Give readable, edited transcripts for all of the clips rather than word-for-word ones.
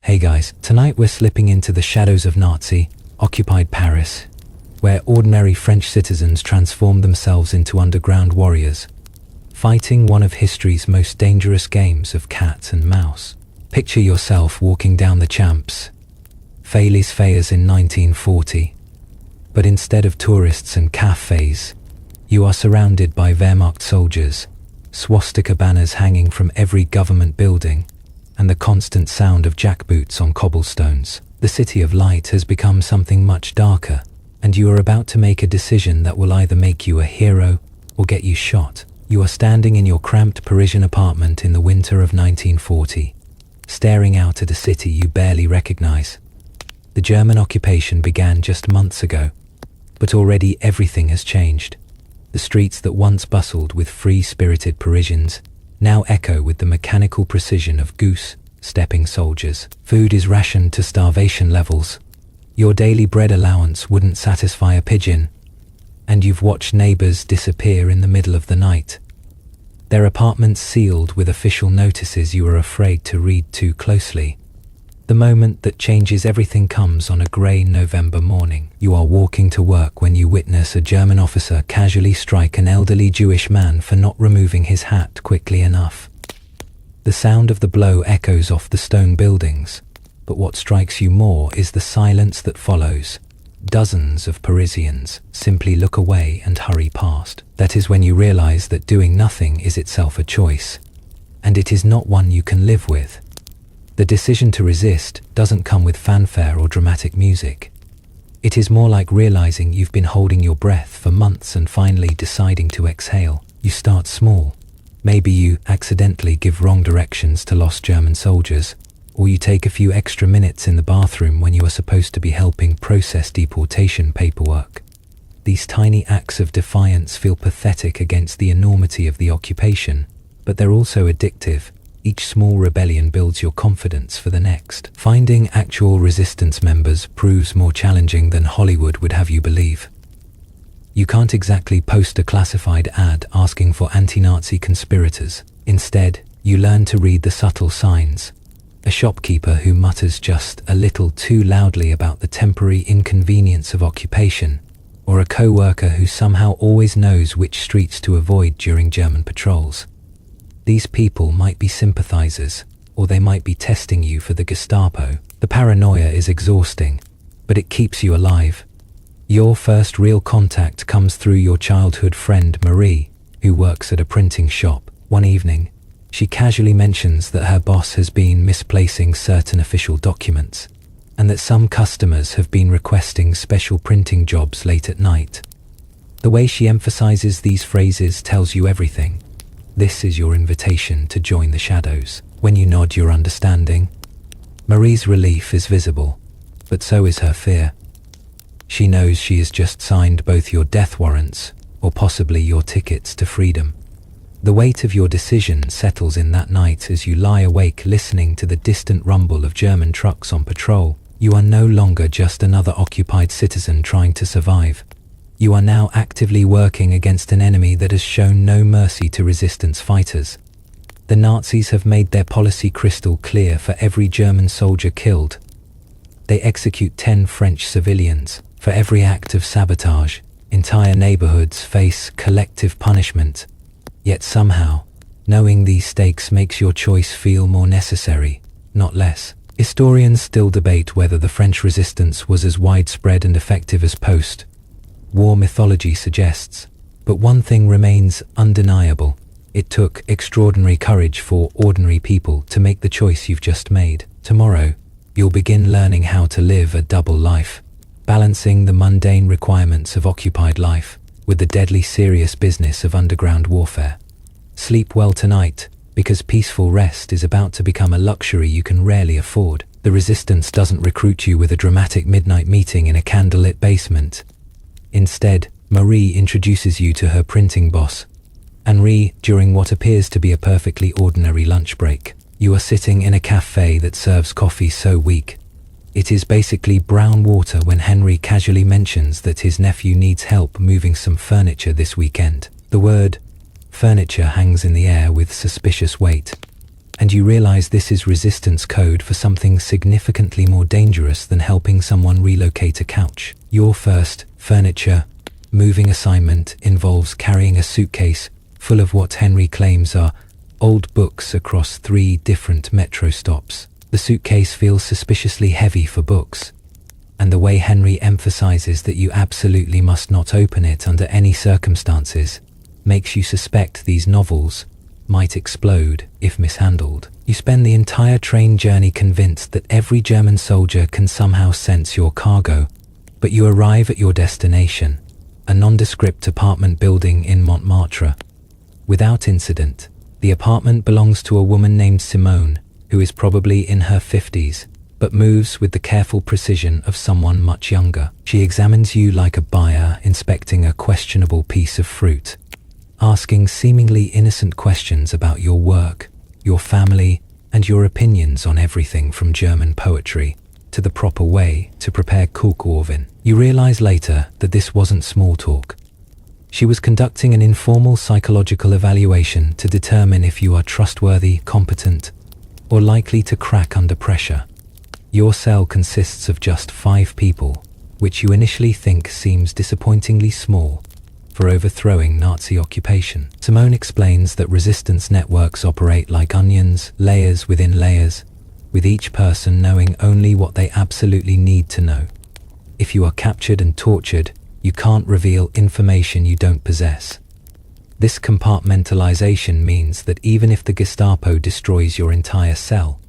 Hey guys, tonight we're slipping into the shadows of Nazi-occupied Paris, where ordinary French citizens transform themselves into underground warriors, fighting one of history's most dangerous games of cat and mouse. Picture yourself walking down the Champs Elysees in 1940, but instead of tourists and cafes, you are surrounded by Wehrmacht soldiers, swastika banners hanging from every government building, and the constant sound of jackboots on cobblestones. The city of light has become something much darker, and you are about to make a decision that will either make you a hero or get you shot. You are standing in your cramped Parisian apartment in the winter of 1940, staring out at a city you barely recognize. The German occupation began just months ago, but already everything has changed. The streets that once bustled with free-spirited Parisians now echo with the mechanical precision of goose-stepping soldiers. Food is rationed to starvation levels. Your daily bread allowance wouldn't satisfy a pigeon, and you've watched neighbors disappear in the middle of the night, their apartments sealed with official notices you are afraid to read too closely. The moment that changes everything comes on a grey November morning. You are walking to work when you witness a German officer casually strike an elderly Jewish man for not removing his hat quickly enough. The sound of the blow echoes off the stone buildings, but what strikes you more is the silence that follows. Dozens of Parisians simply look away and hurry past. That is when you realize that doing nothing is itself a choice, and it is not one you can live with. The decision to resist doesn't come with fanfare or dramatic music. It is more like realizing you've been holding your breath for months and finally deciding to exhale. You start small. Maybe you accidentally give wrong directions to lost German soldiers, or you take a few extra minutes in the bathroom when you are supposed to be helping process deportation paperwork. These tiny acts of defiance feel pathetic against the enormity of the occupation, but they're also addictive. Each small rebellion builds your confidence for the next. Finding actual resistance members proves more challenging than Hollywood would have you believe. You can't exactly post a classified ad asking for anti-Nazi conspirators. Instead, you learn to read the subtle signs. A shopkeeper who mutters just a little too loudly about the temporary inconvenience of occupation, or a co-worker who somehow always knows which streets to avoid during German patrols. These people might be sympathizers, or they might be testing you for the Gestapo. The paranoia is exhausting, but it keeps you alive. Your first real contact comes through your childhood friend Marie, who works at a printing shop. One evening, she casually mentions that her boss has been misplacing certain official documents, and that some customers have been requesting special printing jobs late at night. The way she emphasizes these phrases tells you everything. This is your invitation to join the shadows. When you nod your understanding, Marie's relief is visible, but so is her fear. She knows she has just signed both your death warrants, or possibly your tickets to freedom. The weight of your decision settles in that night as you lie awake listening to the distant rumble of German trucks on patrol. You are no longer just another occupied citizen trying to survive. You are now actively working against an enemy that has shown no mercy to resistance fighters. The Nazis have made their policy crystal clear. For every German soldier killed, they execute 10 French civilians. For every act of sabotage, entire neighborhoods face collective punishment. Yet somehow, knowing these stakes makes your choice feel more necessary, not less. Historians still debate whether the French resistance was as widespread and effective as post-war mythology suggests, but one thing remains undeniable. It took extraordinary courage for ordinary people to make the choice you've just made. Tomorrow, you'll begin learning how to live a double life, balancing the mundane requirements of occupied life with the deadly serious business of underground warfare. Sleep well tonight, because peaceful rest is about to become a luxury you can rarely afford. The resistance doesn't recruit you with a dramatic midnight meeting in a candlelit basement. Instead, Marie introduces you to her printing boss, Henri, during what appears to be a perfectly ordinary lunch break. You are sitting in a cafe that serves coffee so weak it is basically brown water when Henry casually mentions that his nephew needs help moving some furniture this weekend. The word furniture hangs in the air with suspicious weight. And you realize this is resistance code for something significantly more dangerous than helping someone relocate a couch. Your first furniture moving assignment involves carrying a suitcase full of what Henry claims are old books across 3 different metro stops. The suitcase feels suspiciously heavy for books, and the way Henry emphasizes that you absolutely must not open it under any circumstances makes you suspect these novels might explode if mishandled. You spend the entire train journey convinced that every German soldier can somehow sense your cargo, but you arrive at your destination, a nondescript apartment building in Montmartre, without incident. The apartment belongs to a woman named Simone, who is probably in her 50s, but moves with the careful precision of someone much younger. She examines you like a buyer inspecting a questionable piece of fruit, asking seemingly innocent questions about your work, your family, and your opinions on everything from German poetry to the proper way to prepare Kuchenwurst. You realize later that this wasn't small talk. She was conducting an informal psychological evaluation to determine if you are trustworthy, competent, or likely to crack under pressure. Your cell consists of just 5 people, which you initially think seems disappointingly small for overthrowing Nazi occupation. Simone explains that resistance networks operate like onions, layers within layers, with each person knowing only what they absolutely need to know. If you are captured and tortured, you can't reveal information you don't possess. This compartmentalization means that even if the Gestapo destroys your entire cell,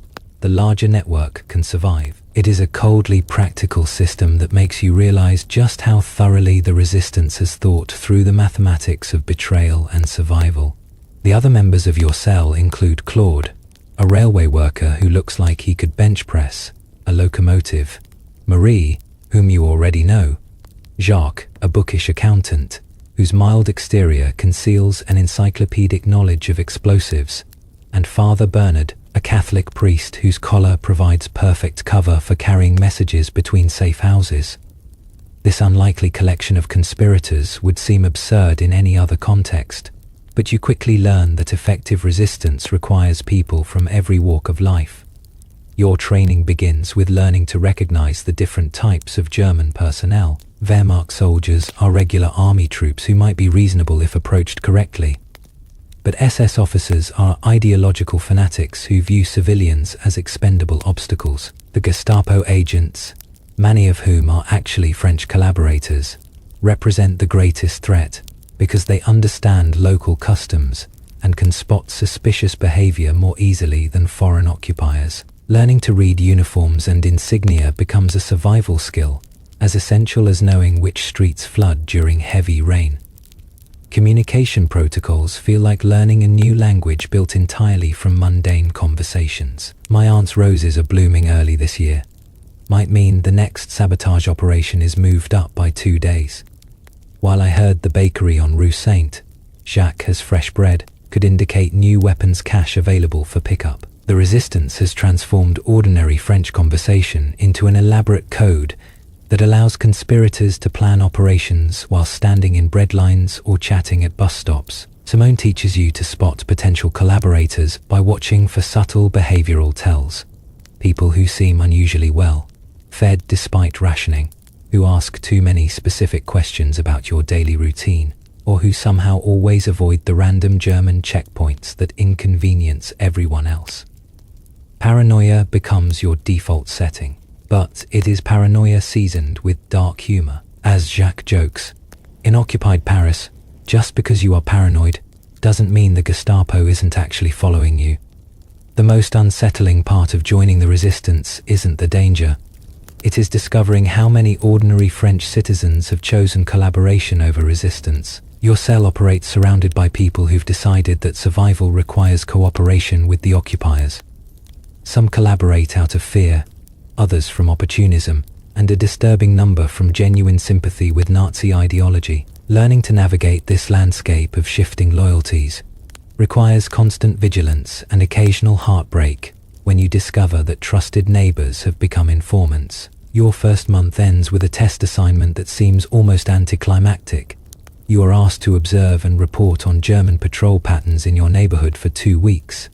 the larger network can survive. It is a coldly practical system that makes you realize just how thoroughly the resistance has thought through the mathematics of betrayal and survival. The other members of your cell include Claude, a railway worker who looks like he could bench press a locomotive; Marie, whom you already know; Jacques, a bookish accountant, whose mild exterior conceals an encyclopedic knowledge of explosives; and Father Bernard, a Catholic priest whose collar provides perfect cover for carrying messages between safe houses. This unlikely collection of conspirators would seem absurd in any other context, but you quickly learn that effective resistance requires people from every walk of life. Your training begins with learning to recognize the different types of German personnel. Wehrmacht soldiers are regular army troops who might be reasonable if approached correctly. But SS officers are ideological fanatics who view civilians as expendable obstacles. The Gestapo agents, many of whom are actually French collaborators, represent the greatest threat because they understand local customs and can spot suspicious behavior more easily than foreign occupiers. Learning to read uniforms and insignia becomes a survival skill, as essential as knowing which streets flood during heavy rain. Communication protocols feel like learning a new language built entirely from mundane conversations. My aunt's roses are blooming early this year might mean the next sabotage operation is moved up by 2 days. While I heard the bakery on Rue Saint Jacques has fresh bread could indicate new weapons cache available for pickup. The resistance has transformed ordinary French conversation into an elaborate code that allows conspirators to plan operations while standing in breadlines or chatting at bus stops. Simone teaches you to spot potential collaborators by watching for subtle behavioral tells. People who seem unusually well fed despite rationing, who ask too many specific questions about your daily routine, or who somehow always avoid the random German checkpoints that inconvenience everyone else. Paranoia becomes your default setting. But it is paranoia seasoned with dark humor. As Jacques jokes, in occupied Paris, just because you are paranoid doesn't mean the Gestapo isn't actually following you. The most unsettling part of joining the resistance isn't the danger. It is discovering how many ordinary French citizens have chosen collaboration over resistance. Your cell operates surrounded by people who've decided that survival requires cooperation with the occupiers. Some collaborate out of fear, others from opportunism, and a disturbing number from genuine sympathy with Nazi ideology. Learning to navigate this landscape of shifting loyalties requires constant vigilance and occasional heartbreak when you discover that trusted neighbors have become informants. Your first month ends with a test assignment that seems almost anticlimactic. You are asked to observe and report on German patrol patterns in your neighborhood for 2 weeks.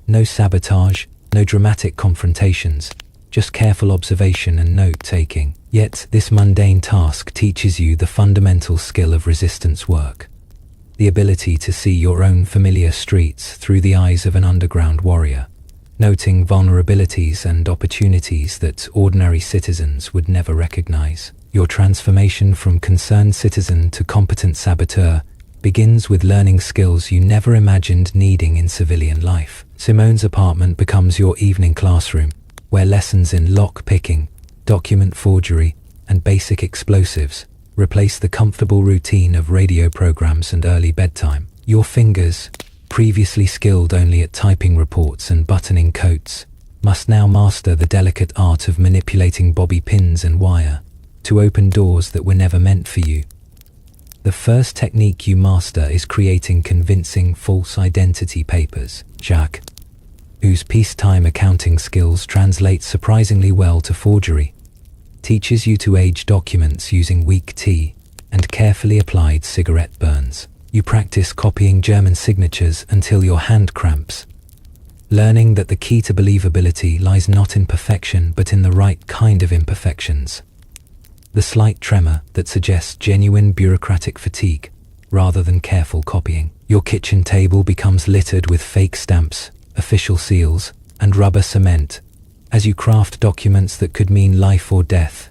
No sabotage, no dramatic confrontations, just careful observation and note-taking. Yet, this mundane task teaches you the fundamental skill of resistance work. The ability to see your own familiar streets through the eyes of an underground warrior, noting vulnerabilities and opportunities that ordinary citizens would never recognize. Your transformation from concerned citizen to competent saboteur begins with learning skills you never imagined needing in civilian life. Simone's apartment becomes your evening classroom, where lessons in lock-picking, document forgery, and basic explosives replace the comfortable routine of radio programs and early bedtime. Your fingers, previously skilled only at typing reports and buttoning coats, must now master the delicate art of manipulating bobby pins and wire to open doors that were never meant for you. The first technique you master is creating convincing false identity papers. Jacques, whose peacetime accounting skills translate surprisingly well to forgery, teaches you to age documents using weak tea and carefully applied cigarette burns. You practice copying German signatures until your hand cramps, learning that the key to believability lies not in perfection but in the right kind of imperfections. The slight tremor that suggests genuine bureaucratic fatigue rather than careful copying. Your kitchen table becomes littered with fake stamps, official seals, and rubber cement as you craft documents that could mean life or death.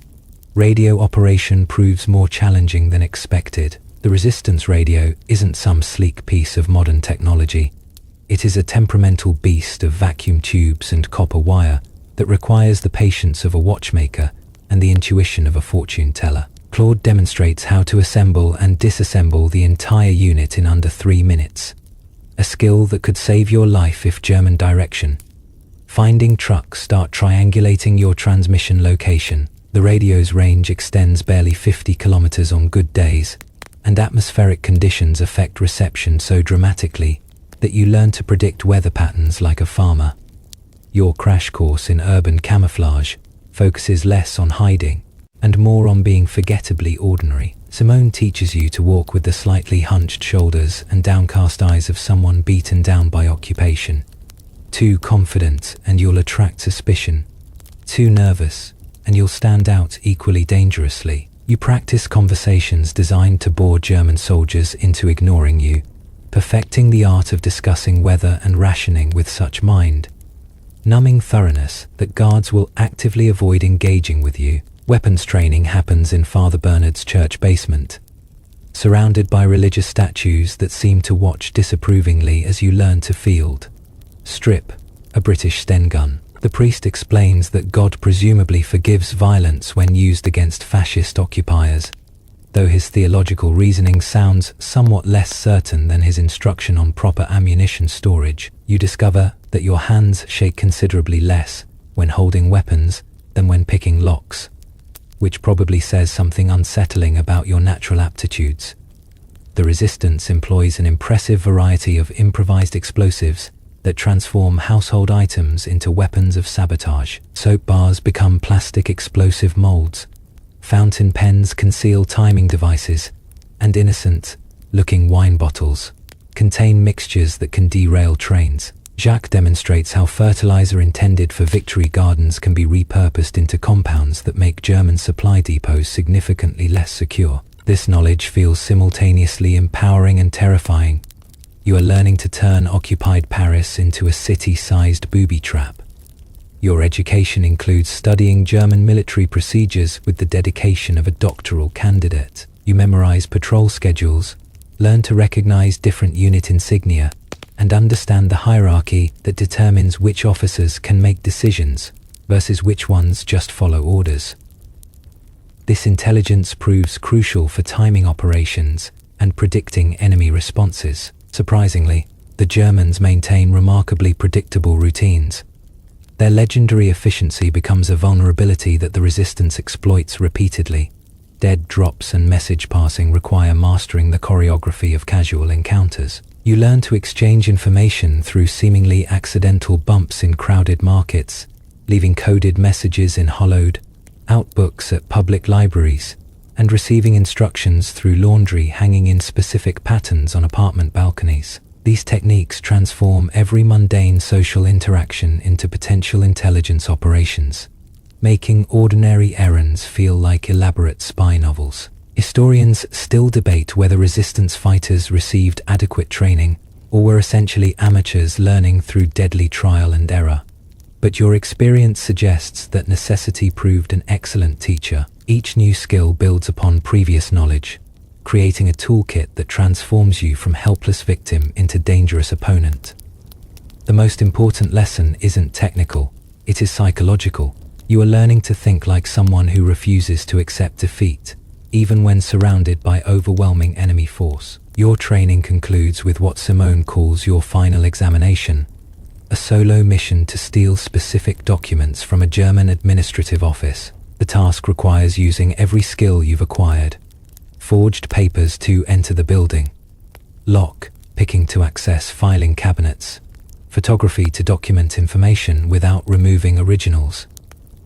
Radio operation proves more challenging than expected. The resistance radio isn't some sleek piece of modern technology. It is a temperamental beast of vacuum tubes and copper wire that requires the patience of a watchmaker and the intuition of a fortune teller. Claude demonstrates how to assemble and disassemble the entire unit in under 3 minutes, a skill that could save your life if German direction finding trucks start triangulating your transmission location. The radio's range extends barely 50 kilometers on good days, and atmospheric conditions affect reception so dramatically that you learn to predict weather patterns like a farmer. Your crash course in urban camouflage focuses less on hiding and more on being forgettably ordinary. Simone teaches you to walk with the slightly hunched shoulders and downcast eyes of someone beaten down by occupation. Too confident and you'll attract suspicion. Too nervous and you'll stand out equally dangerously. You practice conversations designed to bore German soldiers into ignoring you, perfecting the art of discussing weather and rationing with such mind-numbing thoroughness that guards will actively avoid engaging with you. Weapons training happens in Father Bernard's church basement, surrounded by religious statues that seem to watch disapprovingly as you learn to field strip a British Sten gun. The priest explains that God presumably forgives violence when used against fascist occupiers, though his theological reasoning sounds somewhat less certain than his instruction on proper ammunition storage. You discover that your hands shake considerably less when holding weapons than when picking locks, which probably says something unsettling about your natural aptitudes. The resistance employs an impressive variety of improvised explosives that transform household items into weapons of sabotage. Soap bars become plastic explosive molds, fountain pens conceal timing devices, and innocent-looking wine bottles contain mixtures that can derail trains. Jacques demonstrates how fertilizer intended for victory gardens can be repurposed into compounds that make German supply depots significantly less secure. This knowledge feels simultaneously empowering and terrifying. You are learning to turn occupied Paris into a city-sized booby trap. Your education includes studying German military procedures with the dedication of a doctoral candidate. You memorize patrol schedules, learn to recognize different unit insignia, and understand the hierarchy that determines which officers can make decisions versus which ones just follow orders. This intelligence proves crucial for timing operations and predicting enemy responses. Surprisingly, the Germans maintain remarkably predictable routines. Their legendary efficiency becomes a vulnerability that the resistance exploits repeatedly. Dead drops and message passing require mastering the choreography of casual encounters. You learn to exchange information through seemingly accidental bumps in crowded markets, leaving coded messages in hollowed-out books at public libraries, and receiving instructions through laundry hanging in specific patterns on apartment balconies. These techniques transform every mundane social interaction into potential intelligence operations, making ordinary errands feel like elaborate spy novels. Historians still debate whether resistance fighters received adequate training or were essentially amateurs learning through deadly trial and error. But your experience suggests that necessity proved an excellent teacher. Each new skill builds upon previous knowledge, creating a toolkit that transforms you from helpless victim into dangerous opponent. The most important lesson isn't technical, it is psychological. You are learning to think like someone who refuses to accept defeat, even when surrounded by overwhelming enemy force. Your training concludes with what Simone calls your final examination, a solo mission to steal specific documents from a German administrative office. The task requires using every skill you've acquired. Forged papers to enter the building, lock picking to access filing cabinets, photography to document information without removing originals,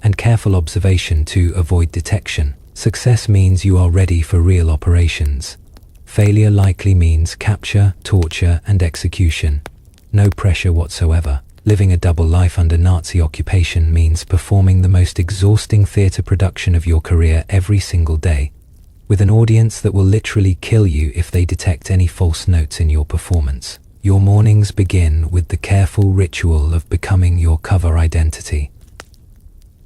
and careful observation to avoid detection. Success means you are ready for real operations. Failure likely means capture, torture, and execution. No pressure whatsoever. Living a double life under Nazi occupation means performing the most exhausting theater production of your career every single day, with an audience that will literally kill you if they detect any false notes in your performance. Your mornings begin with the careful ritual of becoming your cover identity.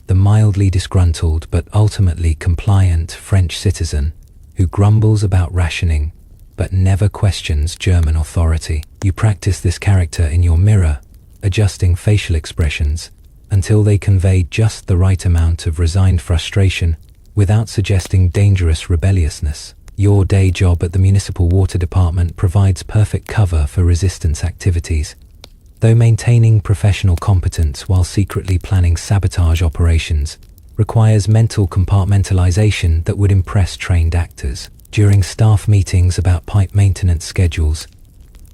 The mildly disgruntled but ultimately compliant French citizen who grumbles about rationing but never questions German authority. You practice this character in your mirror, adjusting facial expressions until they convey just the right amount of resigned frustration without suggesting dangerous rebelliousness. Your day job at the municipal water department provides perfect cover for resistance activities, though maintaining professional competence while secretly planning sabotage operations requires mental compartmentalization that would impress trained actors. During staff meetings about pipe maintenance schedules,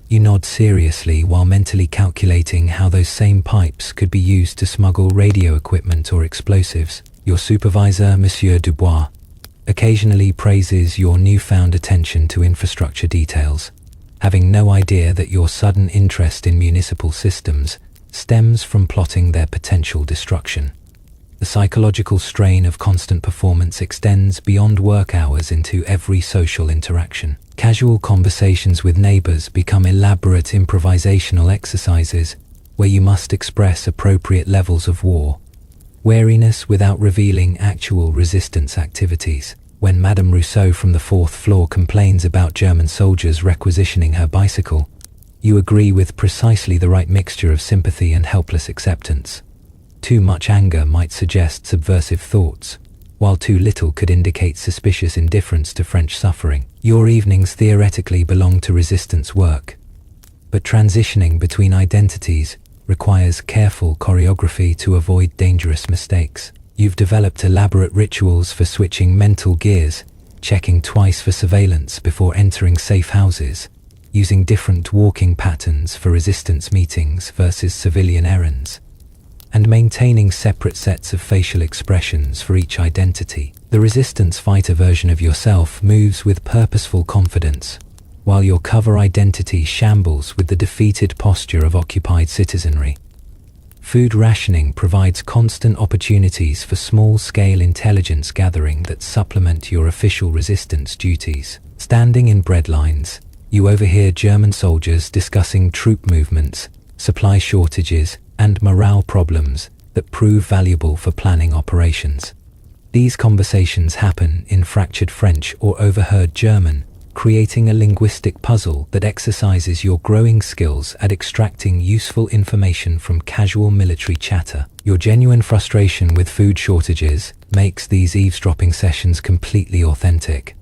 you nod seriously while mentally calculating how those same pipes could be used to smuggle radio equipment or explosives. Your supervisor, Monsieur Dubois, occasionally praises your newfound attention to infrastructure details, having no idea that your sudden interest in municipal systems stems from plotting their potential destruction. The psychological strain of constant performance extends beyond work hours into every social interaction. Casual conversations with neighbors become elaborate improvisational exercises where you must express appropriate levels of wariness without revealing actual resistance activities. When Madame Rousseau from the 4th floor complains about German soldiers requisitioning her bicycle, you agree with precisely the right mixture of sympathy and helpless acceptance. Too much anger might suggest subversive thoughts, while too little could indicate suspicious indifference to French suffering. Your evenings theoretically belong to resistance work, but transitioning between identities requires careful choreography to avoid dangerous mistakes. You've developed elaborate rituals for switching mental gears, checking twice for surveillance before entering safe houses, using different walking patterns for resistance meetings versus civilian errands, and maintaining separate sets of facial expressions for each identity. The resistance fighter version of yourself moves with purposeful confidence, while your cover identity shambles with the defeated posture of occupied citizenry. Food rationing provides constant opportunities for small-scale intelligence gathering that supplement your official resistance duties. Standing in bread lines, you overhear German soldiers discussing troop movements, supply shortages, and morale problems that prove valuable for planning operations. These conversations happen in fractured French or overheard German, creating a linguistic puzzle that exercises your growing skills at extracting useful information from casual military chatter. Your genuine frustration with food shortages makes these eavesdropping sessions completely authentic.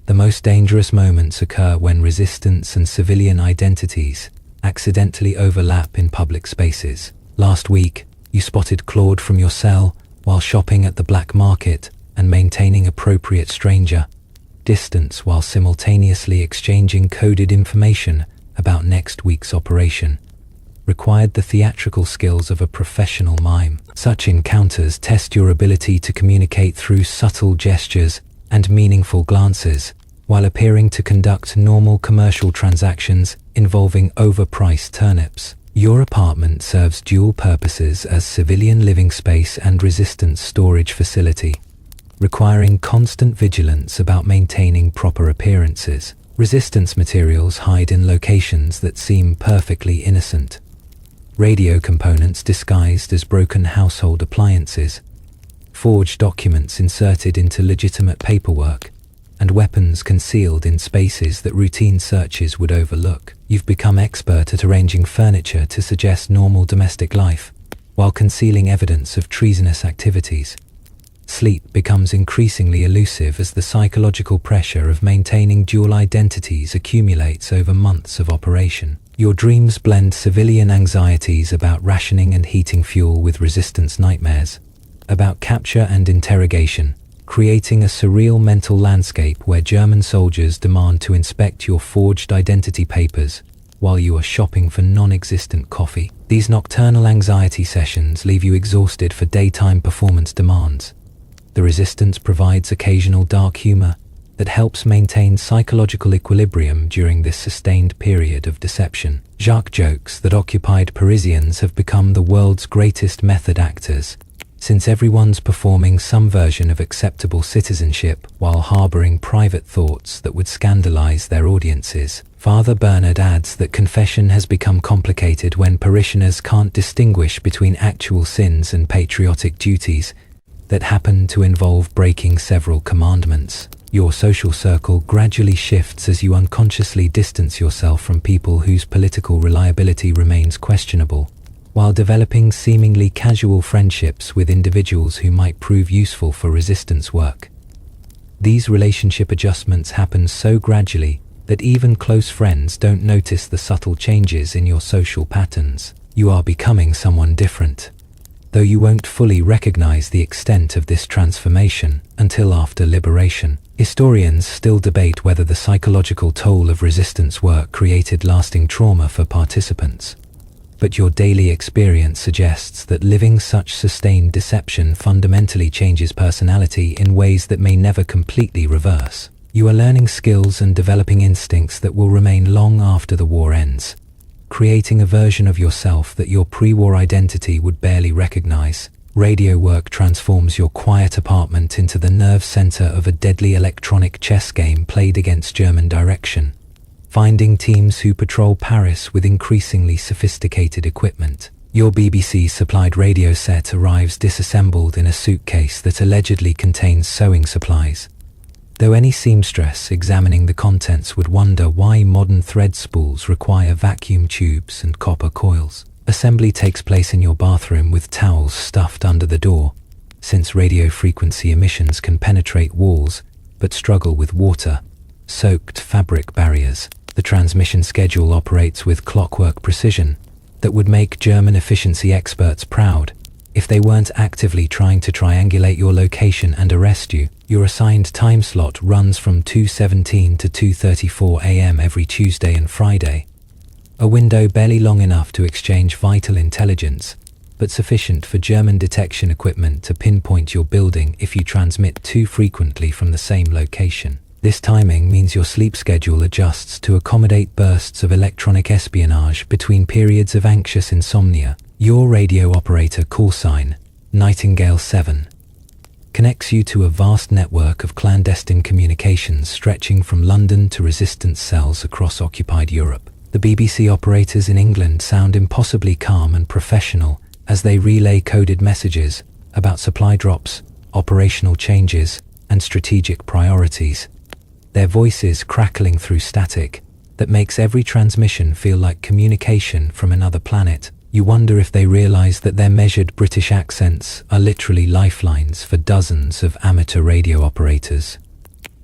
The most dangerous moments occur when resistance and civilian identities accidentally overlap in public spaces. Last week, you spotted Claude from your cell while shopping at the black market and maintaining appropriate stranger distance while simultaneously exchanging coded information about next week's operation required the theatrical skills of a professional mime. Such encounters test your ability to communicate through subtle gestures and meaningful glances while appearing to conduct normal commercial transactions involving overpriced turnips. Your apartment serves dual purposes as civilian living space and resistance storage facility, requiring constant vigilance about maintaining proper appearances. Resistance materials hide in locations that seem perfectly innocent. Radio components disguised as broken household appliances, forged documents inserted into legitimate paperwork, and weapons concealed in spaces that routine searches would overlook. You've become expert at arranging furniture to suggest normal domestic life, while concealing evidence of treasonous activities. Sleep becomes increasingly elusive as the psychological pressure of maintaining dual identities accumulates over months of operation. Your dreams blend civilian anxieties about rationing and heating fuel with resistance nightmares about capture and interrogation, creating a surreal mental landscape where German soldiers demand to inspect your forged identity papers while you are shopping for non-existent coffee. These nocturnal anxiety sessions leave you exhausted for daytime performance demands. The Resistance provides occasional dark humor that helps maintain psychological equilibrium during this sustained period of deception. Jacques jokes that occupied Parisians have become the world's greatest method actors, since everyone's performing some version of acceptable citizenship while harboring private thoughts that would scandalize their audiences. Father Bernard adds that confession has become complicated when parishioners can't distinguish between actual sins and patriotic duties that happen to involve breaking several commandments. Your social circle gradually shifts as you unconsciously distance yourself from people whose political reliability remains questionable, while developing seemingly casual friendships with individuals who might prove useful for resistance work. These relationship adjustments happen so gradually that even close friends don't notice the subtle changes in your social patterns. You are becoming someone different, though you won't fully recognize the extent of this transformation until after liberation. Historians still debate whether the psychological toll of resistance work created lasting trauma for participants, but your daily experience suggests that living such sustained deception fundamentally changes personality in ways that may never completely reverse. You are learning skills and developing instincts that will remain long after the war ends, creating a version of yourself that your pre-war identity would barely recognize. Radio work transforms your quiet apartment into the nerve center of a deadly electronic chess game played against German direction, finding teams who patrol Paris with increasingly sophisticated equipment. Your BBC-supplied radio set arrives disassembled in a suitcase that allegedly contains sewing supplies, though any seamstress examining the contents would wonder why modern thread spools require vacuum tubes and copper coils. Assembly takes place in your bathroom with towels stuffed under the door, since radio frequency emissions can penetrate walls but struggle with water-soaked fabric barriers. The transmission schedule operates with clockwork precision that would make German efficiency experts proud if they weren't actively trying to triangulate your location and arrest you. Your assigned time slot runs from 2:17 to 2:34 a.m. every Tuesday and Friday, a window barely long enough to exchange vital intelligence, but sufficient for German detection equipment to pinpoint your building if you transmit too frequently from the same location. This timing means your sleep schedule adjusts to accommodate bursts of electronic espionage between periods of anxious insomnia. Your radio operator call sign, Nightingale 7, connects you to a vast network of clandestine communications stretching from London to resistance cells across occupied Europe. The BBC operators in England sound impossibly calm and professional as they relay coded messages about supply drops, operational changes, and strategic priorities, their voices crackling through static that makes every transmission feel like communication from another planet. You wonder if they realize that their measured British accents are literally lifelines for dozens of amateur radio operators,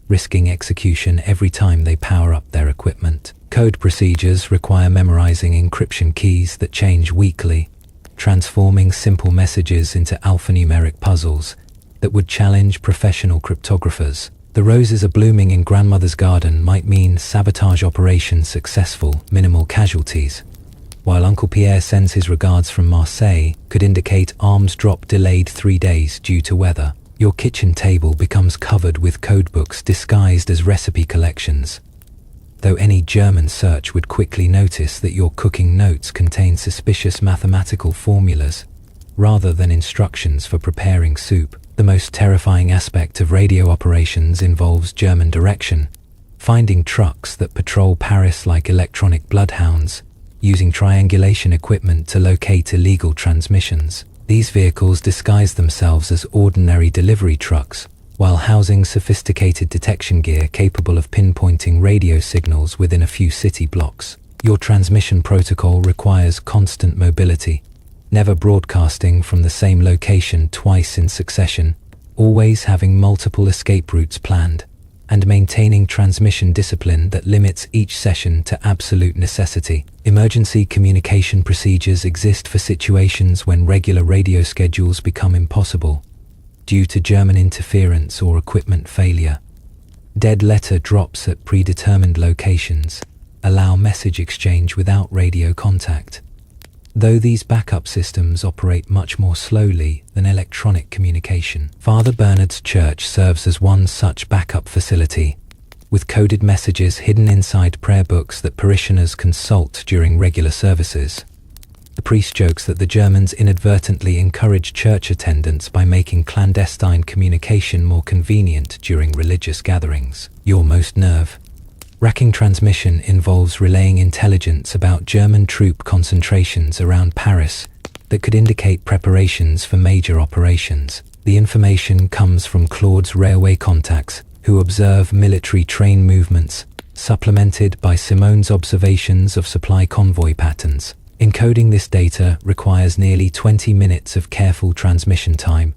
risking execution every time they power up their equipment. Code procedures require memorizing encryption keys that change weekly, transforming simple messages into alphanumeric puzzles that would challenge professional cryptographers. The roses are blooming in grandmother's garden might mean sabotage operation successful, minimal casualties, while Uncle Pierre sends his regards from Marseille could indicate arms drop delayed 3 days due to weather. Your kitchen table becomes covered with codebooks disguised as recipe collections, though any German search would quickly notice that your cooking notes contain suspicious mathematical formulas rather than instructions for preparing soup. The most terrifying aspect of radio operations involves German direction, finding trucks that patrol Paris like electronic bloodhounds, using triangulation equipment to locate illegal transmissions. These vehicles disguise themselves as ordinary delivery trucks, while housing sophisticated detection gear capable of pinpointing radio signals within a few city blocks. Your transmission protocol requires constant mobility, never broadcasting from the same location twice in succession, always having multiple escape routes planned, and maintaining transmission discipline that limits each session to absolute necessity. Emergency communication procedures exist for situations when regular radio schedules become impossible due to German interference or equipment failure. Dead letter drops at predetermined locations allow message exchange without radio contact, though these backup systems operate much more slowly than electronic communication. Father Bernard's Church serves as one such backup facility, with coded messages hidden inside prayer books that parishioners consult during regular services. The priest jokes that the Germans inadvertently encourage church attendance by making clandestine communication more convenient during religious gatherings. Your most nerve-wracking transmission involves relaying intelligence about German troop concentrations around Paris that could indicate preparations for major operations. The information comes from Claude's railway contacts, who observe military train movements, supplemented by Simone's observations of supply convoy patterns. Encoding this data requires nearly 20 minutes of careful transmission time,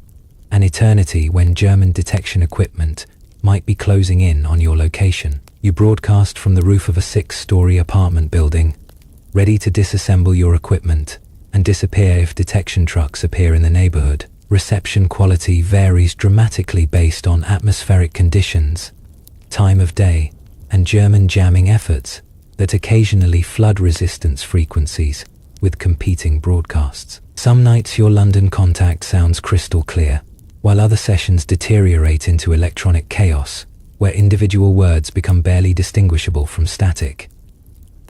an eternity when German detection equipment might be closing in on your location. You broadcast from the roof of a 6-story apartment building, ready to disassemble your equipment and disappear if detection trucks appear in the neighborhood. Reception quality varies dramatically based on atmospheric conditions, time of day, and German jamming efforts that occasionally flood resistance frequencies with competing broadcasts. Some nights your London contact sounds crystal clear, while other sessions deteriorate into electronic chaos, where individual words become barely distinguishable from static.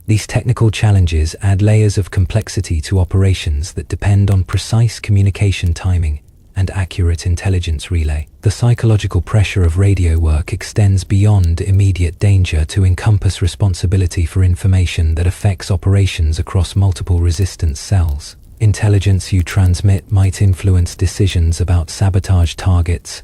These technical challenges add layers of complexity to operations that depend on precise communication timing and accurate intelligence relay. The psychological pressure of radio work extends beyond immediate danger to encompass responsibility for information that affects operations across multiple resistance cells. Intelligence you transmit might influence decisions about sabotage targets,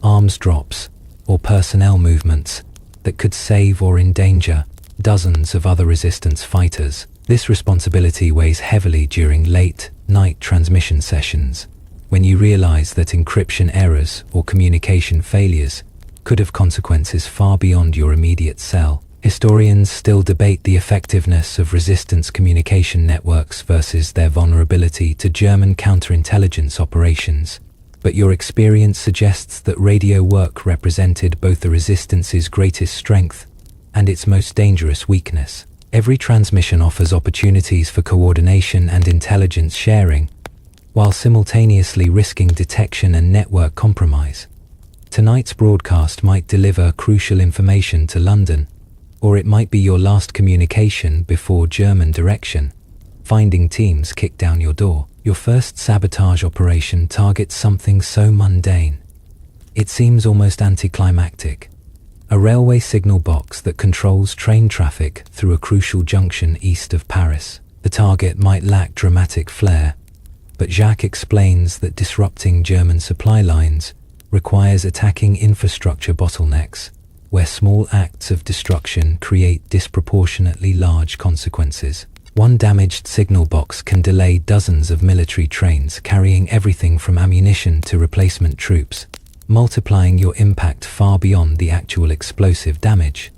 arms drops, or personnel movements that could save or endanger dozens of other resistance fighters. This responsibility weighs heavily during late-night transmission sessions, when you realize that encryption errors or communication failures could have consequences far beyond your immediate cell. Historians still debate the effectiveness of resistance communication networks versus their vulnerability to German counterintelligence operations, but your experience suggests that radio work represented both the resistance's greatest strength and its most dangerous weakness. Every transmission offers opportunities for coordination and intelligence sharing, while simultaneously risking detection and network compromise. Tonight's broadcast might deliver crucial information to London, or it might be your last communication before German direction, finding teams kick down your door. Your first sabotage operation targets something so mundane, it seems almost anticlimactic. A railway signal box that controls train traffic through a crucial junction east of Paris. The target might lack dramatic flair, but Jacques explains that disrupting German supply lines requires attacking infrastructure bottlenecks, where small acts of destruction create disproportionately large consequences. One damaged signal box can delay dozens of military trains carrying everything from ammunition to replacement troops, multiplying your impact far beyond the actual explosive damage.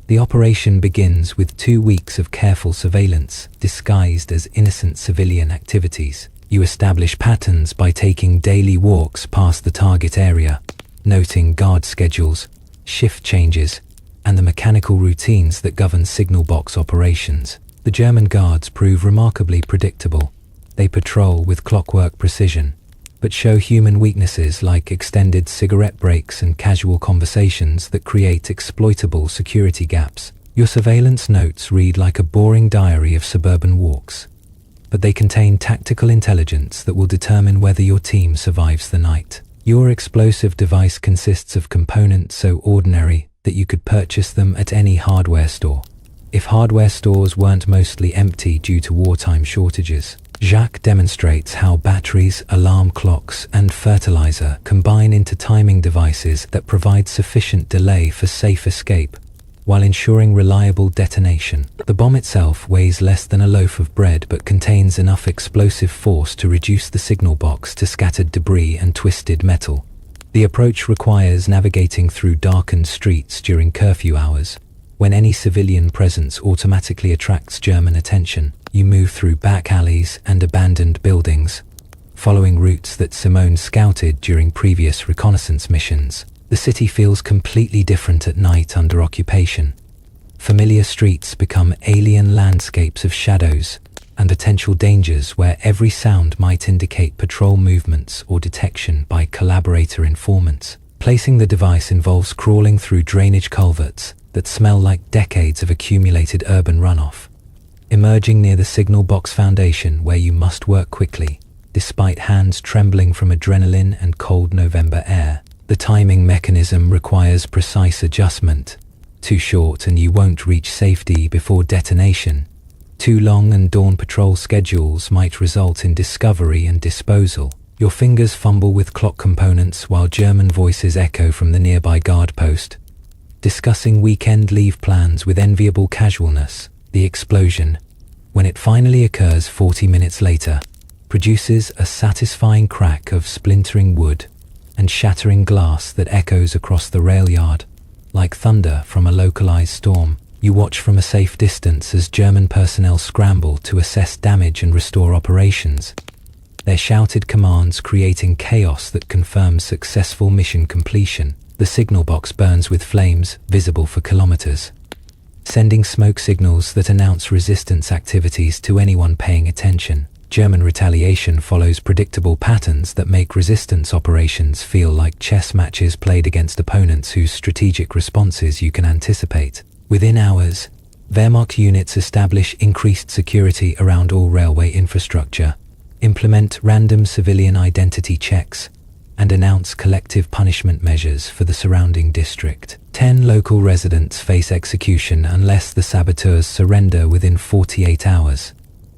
The operation begins with 2 weeks of careful surveillance, disguised as innocent civilian activities. You establish patterns by taking daily walks past the target area, noting guard schedules, shift changes, and the mechanical routines that govern signal box operations. The German guards prove remarkably predictable. They patrol with clockwork precision, but show human weaknesses like extended cigarette breaks and casual conversations that create exploitable security gaps. Your surveillance notes read like a boring diary of suburban walks, but they contain tactical intelligence that will determine whether your team survives the night. Your explosive device consists of components so ordinary that you could purchase them at any hardware store, if hardware stores weren't mostly empty due to wartime shortages. Jacques demonstrates how batteries, alarm clocks, and fertilizer combine into timing devices that provide sufficient delay for safe escape, while ensuring reliable detonation. The bomb itself weighs less than a loaf of bread but contains enough explosive force to reduce the signal box to scattered debris and twisted metal. The approach requires navigating through darkened streets during curfew hours, when any civilian presence automatically attracts German attention. You move through back alleys and abandoned buildings, following routes that Simone scouted during previous reconnaissance missions. The city feels completely different at night under occupation. Familiar streets become alien landscapes of shadows and potential dangers where every sound might indicate patrol movements or detection by collaborator informants. Placing the device involves crawling through drainage culverts that smell like decades of accumulated urban runoff, emerging near the signal box foundation where you must work quickly, despite hands trembling from adrenaline and cold November air. The timing mechanism requires precise adjustment. Too short and you won't reach safety before detonation. Too long and dawn patrol schedules might result in discovery and disposal. Your fingers fumble with clock components while German voices echo from the nearby guard post, discussing weekend leave plans with enviable casualness. The explosion, when it finally occurs 40 minutes later, produces a satisfying crack of splintering wood and shattering glass that echoes across the rail yard, like thunder from a localized storm. You watch from a safe distance as German personnel scramble to assess damage and restore operations, their shouted commands creating chaos that confirms successful mission completion. The signal box burns with flames visible for kilometers, sending smoke signals that announce resistance activities to anyone paying attention. German retaliation follows predictable patterns that make resistance operations feel like chess matches played against opponents whose strategic responses you can anticipate. Within hours, Wehrmacht units establish increased security around all railway infrastructure, implement random civilian identity checks, and announce collective punishment measures for the surrounding district. 10 local residents face execution unless the saboteurs surrender within 48 hours.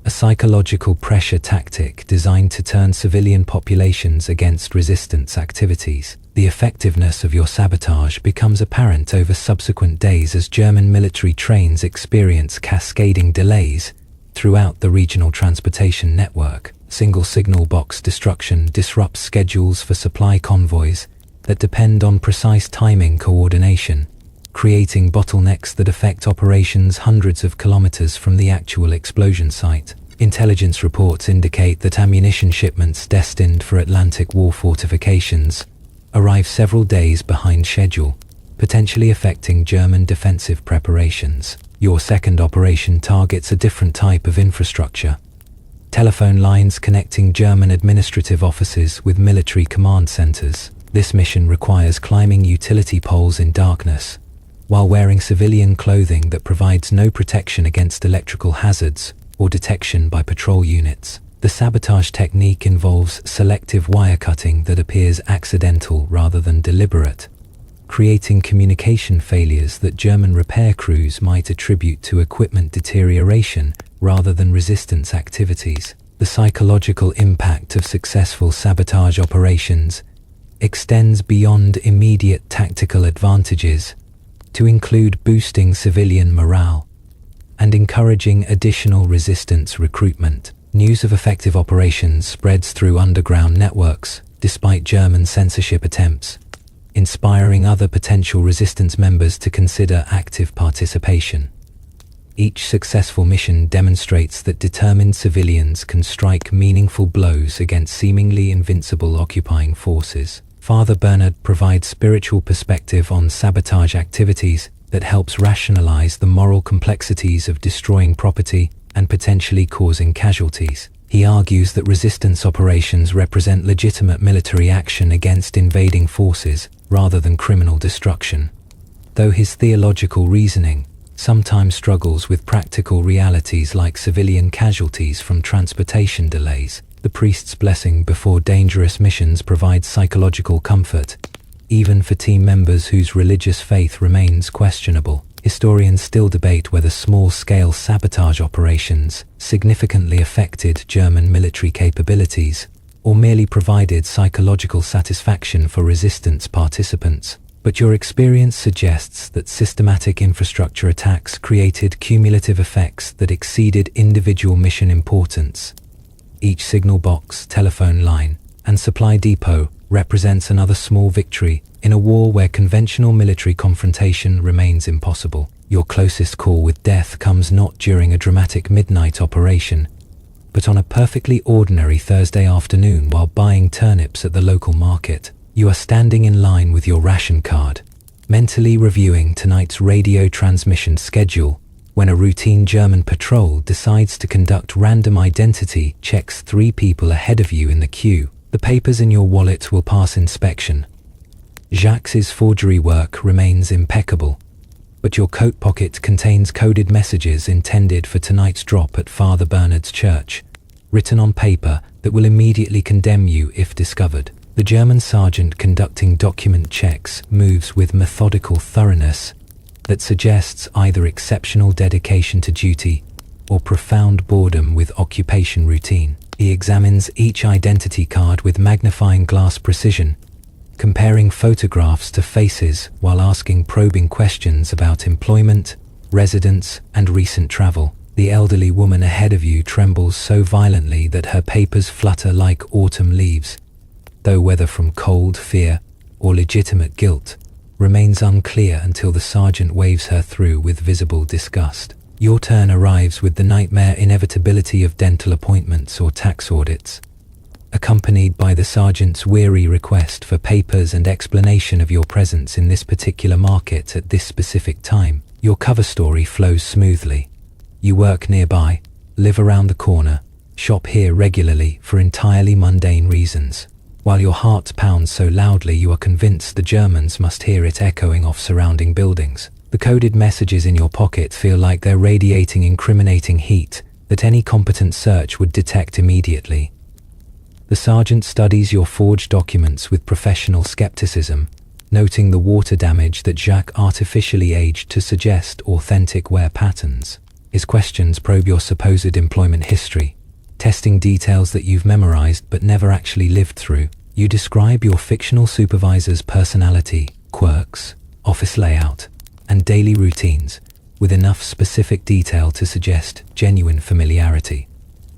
A psychological pressure tactic designed to turn civilian populations against resistance activities. The effectiveness of your sabotage becomes apparent over subsequent days as German military trains experience cascading delays throughout the regional transportation network. Single signal box destruction disrupts schedules for supply convoys that depend on precise timing coordination, creating bottlenecks that affect operations hundreds of kilometers from the actual explosion site. Intelligence reports indicate that ammunition shipments destined for Atlantic Wall fortifications arrive several days behind schedule, potentially affecting German defensive preparations. Your second operation targets a different type of infrastructure. Telephone lines connecting German administrative offices with military command centers. This mission requires climbing utility poles in darkness, while wearing civilian clothing that provides no protection against electrical hazards or detection by patrol units. The sabotage technique involves selective wire cutting that appears accidental rather than deliberate, creating communication failures that German repair crews might attribute to equipment deterioration rather than resistance activities. The psychological impact of successful sabotage operations extends beyond immediate tactical advantages to include boosting civilian morale and encouraging additional resistance recruitment. News of effective operations spreads through underground networks, despite German censorship attempts, inspiring other potential resistance members to consider active participation. Each successful mission demonstrates that determined civilians can strike meaningful blows against seemingly invincible occupying forces. Father Bernard provides spiritual perspective on sabotage activities that helps rationalize the moral complexities of destroying property and potentially causing casualties. He argues that resistance operations represent legitimate military action against invading forces rather than criminal destruction. Though his theological reasoning sometimes struggles with practical realities like civilian casualties from transportation delays. The priest's blessing before dangerous missions provides psychological comfort, even for team members whose religious faith remains questionable. Historians still debate whether small-scale sabotage operations significantly affected German military capabilities or merely provided psychological satisfaction for resistance participants. But your experience suggests that systematic infrastructure attacks created cumulative effects that exceeded individual mission importance. Each signal box, telephone line, and supply depot represents another small victory in a war where conventional military confrontation remains impossible. Your closest call with death comes not during a dramatic midnight operation, but on a perfectly ordinary Thursday afternoon while buying turnips at the local market. You are standing in line with your ration card, mentally reviewing tonight's radio transmission schedule, when a routine German patrol decides to conduct random identity checks 3 people ahead of you in the queue. The papers in your wallet will pass inspection. Jacques' forgery work remains impeccable, but your coat pocket contains coded messages intended for tonight's drop at Father Bernard's church, written on paper that will immediately condemn you if discovered. The German sergeant conducting document checks moves with methodical thoroughness that suggests either exceptional dedication to duty or profound boredom with occupation routine. He examines each identity card with magnifying glass precision, comparing photographs to faces while asking probing questions about employment, residence, and recent travel. The elderly woman ahead of you trembles so violently that her papers flutter like autumn leaves, though whether from cold fear or legitimate guilt remains unclear until the sergeant waves her through with visible disgust. Your turn arrives with the nightmare inevitability of dental appointments or tax audits, accompanied by the sergeant's weary request for papers and explanation of your presence in this particular market at this specific time. Your cover story flows smoothly. You work nearby, live around the corner, shop here regularly for entirely mundane reasons. While your heart pounds so loudly you are convinced the Germans must hear it echoing off surrounding buildings. The coded messages in your pocket feel like they're radiating incriminating heat that any competent search would detect immediately. The sergeant studies your forged documents with professional skepticism, noting the water damage that Jacques artificially aged to suggest authentic wear patterns. His questions probe your supposed employment history, testing details that you've memorized but never actually lived through. You describe your fictional supervisor's personality, quirks, office layout, and daily routines with enough specific detail to suggest genuine familiarity,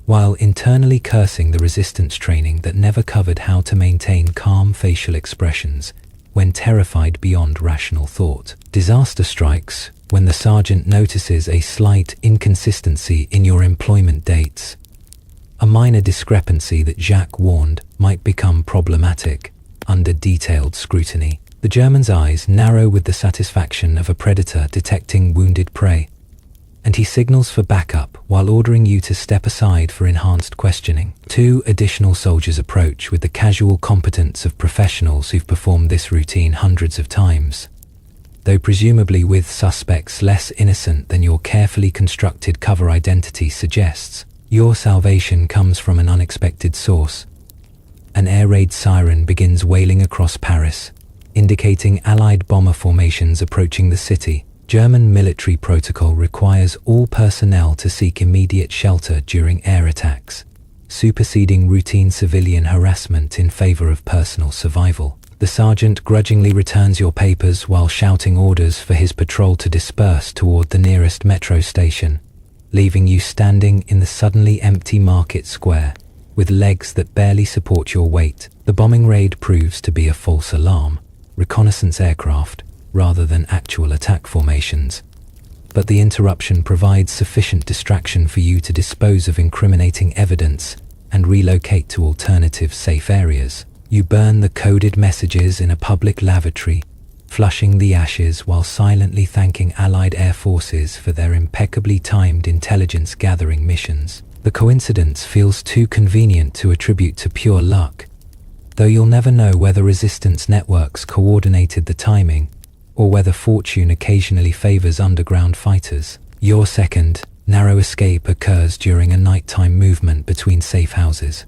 while internally cursing the resistance training that never covered how to maintain calm facial expressions when terrified beyond rational thought. Disaster strikes when the sergeant notices a slight inconsistency in your employment dates. A minor discrepancy that Jacques warned might become problematic under detailed scrutiny. The German's eyes narrow with the satisfaction of a predator detecting wounded prey, and he signals for backup while ordering you to step aside for enhanced questioning. 2 additional soldiers approach with the casual competence of professionals who've performed this routine hundreds of times, though presumably with suspects less innocent than your carefully constructed cover identity suggests. Your salvation comes from an unexpected source. An air raid siren begins wailing across Paris, indicating Allied bomber formations approaching the city. German military protocol requires all personnel to seek immediate shelter during air attacks, superseding routine civilian harassment in favor of personal survival. The sergeant grudgingly returns your papers while shouting orders for his patrol to disperse toward the nearest metro station, leaving you standing in the suddenly empty market square with legs that barely support your weight. The bombing raid proves to be a false alarm, reconnaissance aircraft rather than actual attack formations, but the interruption provides sufficient distraction for you to dispose of incriminating evidence and relocate to alternative safe areas. You burn the coded messages in a public lavatory, flushing the ashes while silently thanking Allied air forces for their impeccably timed intelligence-gathering missions. The coincidence feels too convenient to attribute to pure luck, though you'll never know whether resistance networks coordinated the timing or whether fortune occasionally favors underground fighters. Your second, narrow escape occurs during a nighttime movement between safe houses.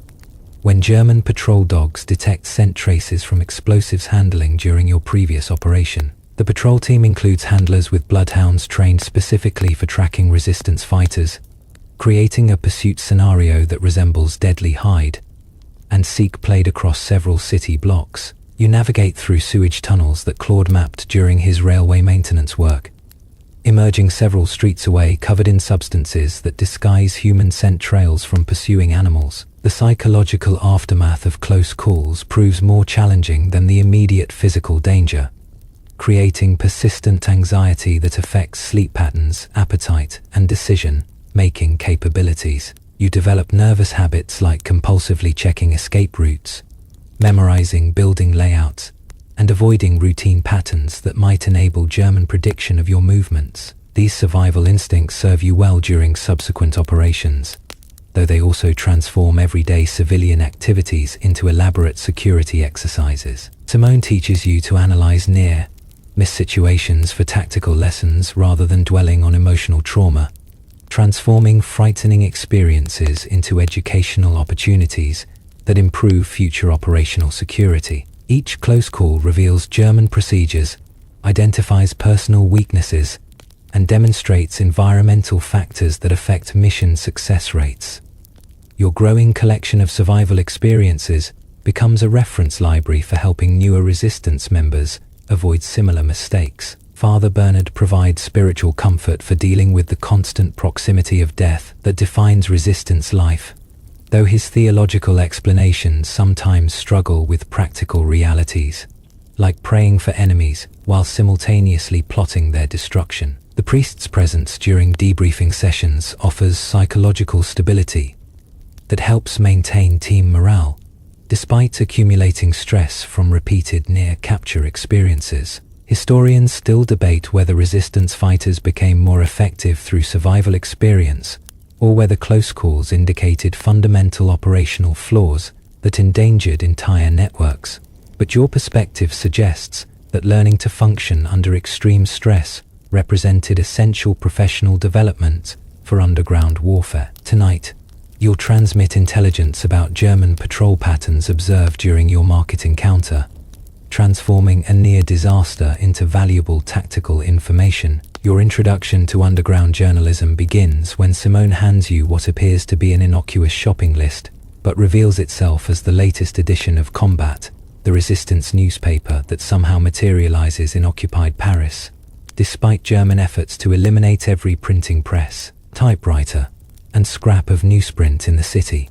When German patrol dogs detect scent traces from explosives handling during your previous operation. The patrol team includes handlers with bloodhounds trained specifically for tracking resistance fighters, creating a pursuit scenario that resembles Deadly Hide and Seek played across several city blocks. You navigate through sewage tunnels that Claude mapped during his railway maintenance work, emerging several streets away covered in substances that disguise human scent trails from pursuing animals. The psychological aftermath of close calls proves more challenging than the immediate physical danger, creating persistent anxiety that affects sleep patterns, appetite, and decision-making capabilities. You develop nervous habits like compulsively checking escape routes, memorizing building layouts, and avoiding routine patterns that might enable German prediction of your movements. These survival instincts serve you well during subsequent operations, though they also transform everyday civilian activities into elaborate security exercises. Simone teaches you to analyze near-miss situations for tactical lessons rather than dwelling on emotional trauma, transforming frightening experiences into educational opportunities that improve future operational security. Each close call reveals German procedures, identifies personal weaknesses, and demonstrates environmental factors that affect mission success rates. Your growing collection of survival experiences becomes a reference library for helping newer resistance members avoid similar mistakes. Father Bernard provides spiritual comfort for dealing with the constant proximity of death that defines resistance life, though his theological explanations sometimes struggle with practical realities, like praying for enemies while simultaneously plotting their destruction. The priest's presence during debriefing sessions offers psychological stability that helps maintain team morale, despite accumulating stress from repeated near-capture experiences. Historians still debate whether resistance fighters became more effective through survival experience, or whether close calls indicated fundamental operational flaws that endangered entire networks. But your perspective suggests that learning to function under extreme stress represented essential professional development for underground warfare. Tonight, you'll transmit intelligence about German patrol patterns observed during your market encounter, transforming a near disaster into valuable tactical information. Your introduction to underground journalism begins when Simone hands you what appears to be an innocuous shopping list, but reveals itself as the latest edition of Combat, the resistance newspaper that somehow materializes in occupied Paris, despite German efforts to eliminate every printing press, typewriter, and scrap of newsprint in the city.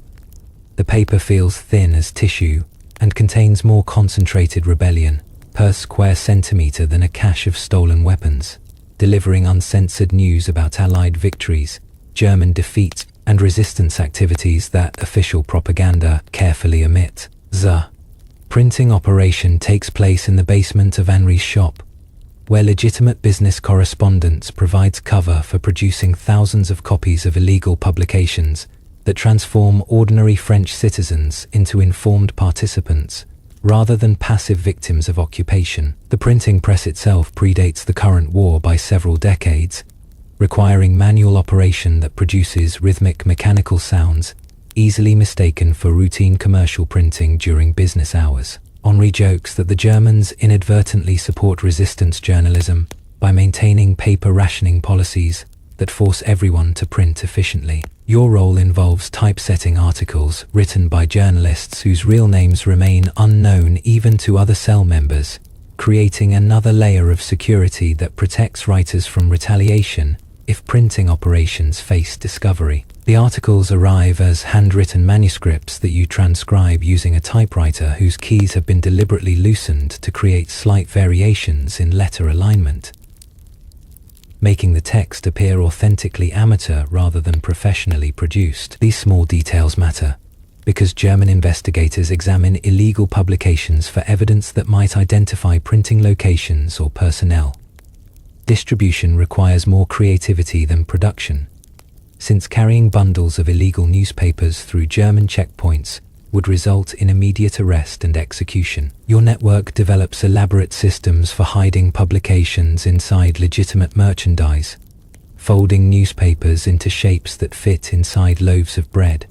The paper feels thin as tissue and contains more concentrated rebellion per square centimeter than a cache of stolen weapons, delivering uncensored news about Allied victories, German defeats, and resistance activities that official propaganda carefully omit. The printing operation takes place in the basement of Henri's shop, where legitimate business correspondence provides cover for producing thousands of copies of illegal publications that transform ordinary French citizens into informed participants, rather than passive victims of occupation. The printing press itself predates the current war by several decades, requiring manual operation that produces rhythmic mechanical sounds, easily mistaken for routine commercial printing during business hours. Henri jokes that the Germans inadvertently support resistance journalism by maintaining paper rationing policies that force everyone to print efficiently. Your role involves typesetting articles written by journalists whose real names remain unknown even to other cell members, creating another layer of security that protects writers from retaliation if printing operations face discovery. The articles arrive as handwritten manuscripts that you transcribe using a typewriter whose keys have been deliberately loosened to create slight variations in letter alignment, making the text appear authentically amateur rather than professionally produced. These small details matter, because German investigators examine illegal publications for evidence that might identify printing locations or personnel. Distribution requires more creativity than production, since carrying bundles of illegal newspapers through German checkpoints would result in immediate arrest and execution. Your network develops elaborate systems for hiding publications inside legitimate merchandise, folding newspapers into shapes that fit inside loaves of bread,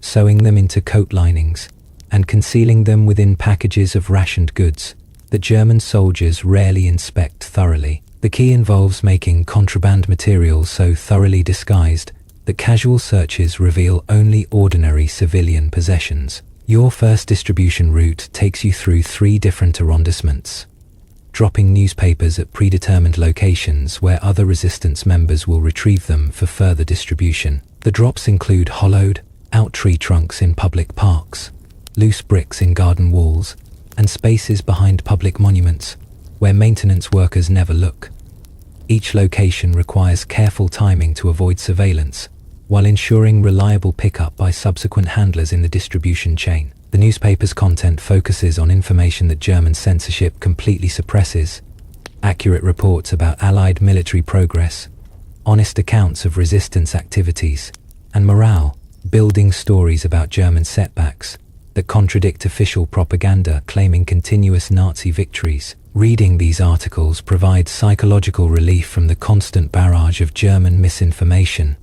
sewing them into coat linings, and concealing them within packages of rationed goods that German soldiers rarely inspect thoroughly. The key involves making contraband materials so thoroughly disguised that casual searches reveal only ordinary civilian possessions. Your first distribution route takes you through 3 different arrondissements, dropping newspapers at predetermined locations where other resistance members will retrieve them for further distribution. The drops include hollowed out tree trunks in public parks, loose bricks in garden walls, and spaces behind public monuments where maintenance workers never look. Each location requires careful timing to avoid surveillance, while ensuring reliable pickup by subsequent handlers in the distribution chain. The newspaper's content focuses on information that German censorship completely suppresses: accurate reports about Allied military progress, honest accounts of resistance activities, and morale-building stories about German setbacks that contradict official propaganda claiming continuous Nazi victories. Reading these articles provides psychological relief from the constant barrage of German misinformation,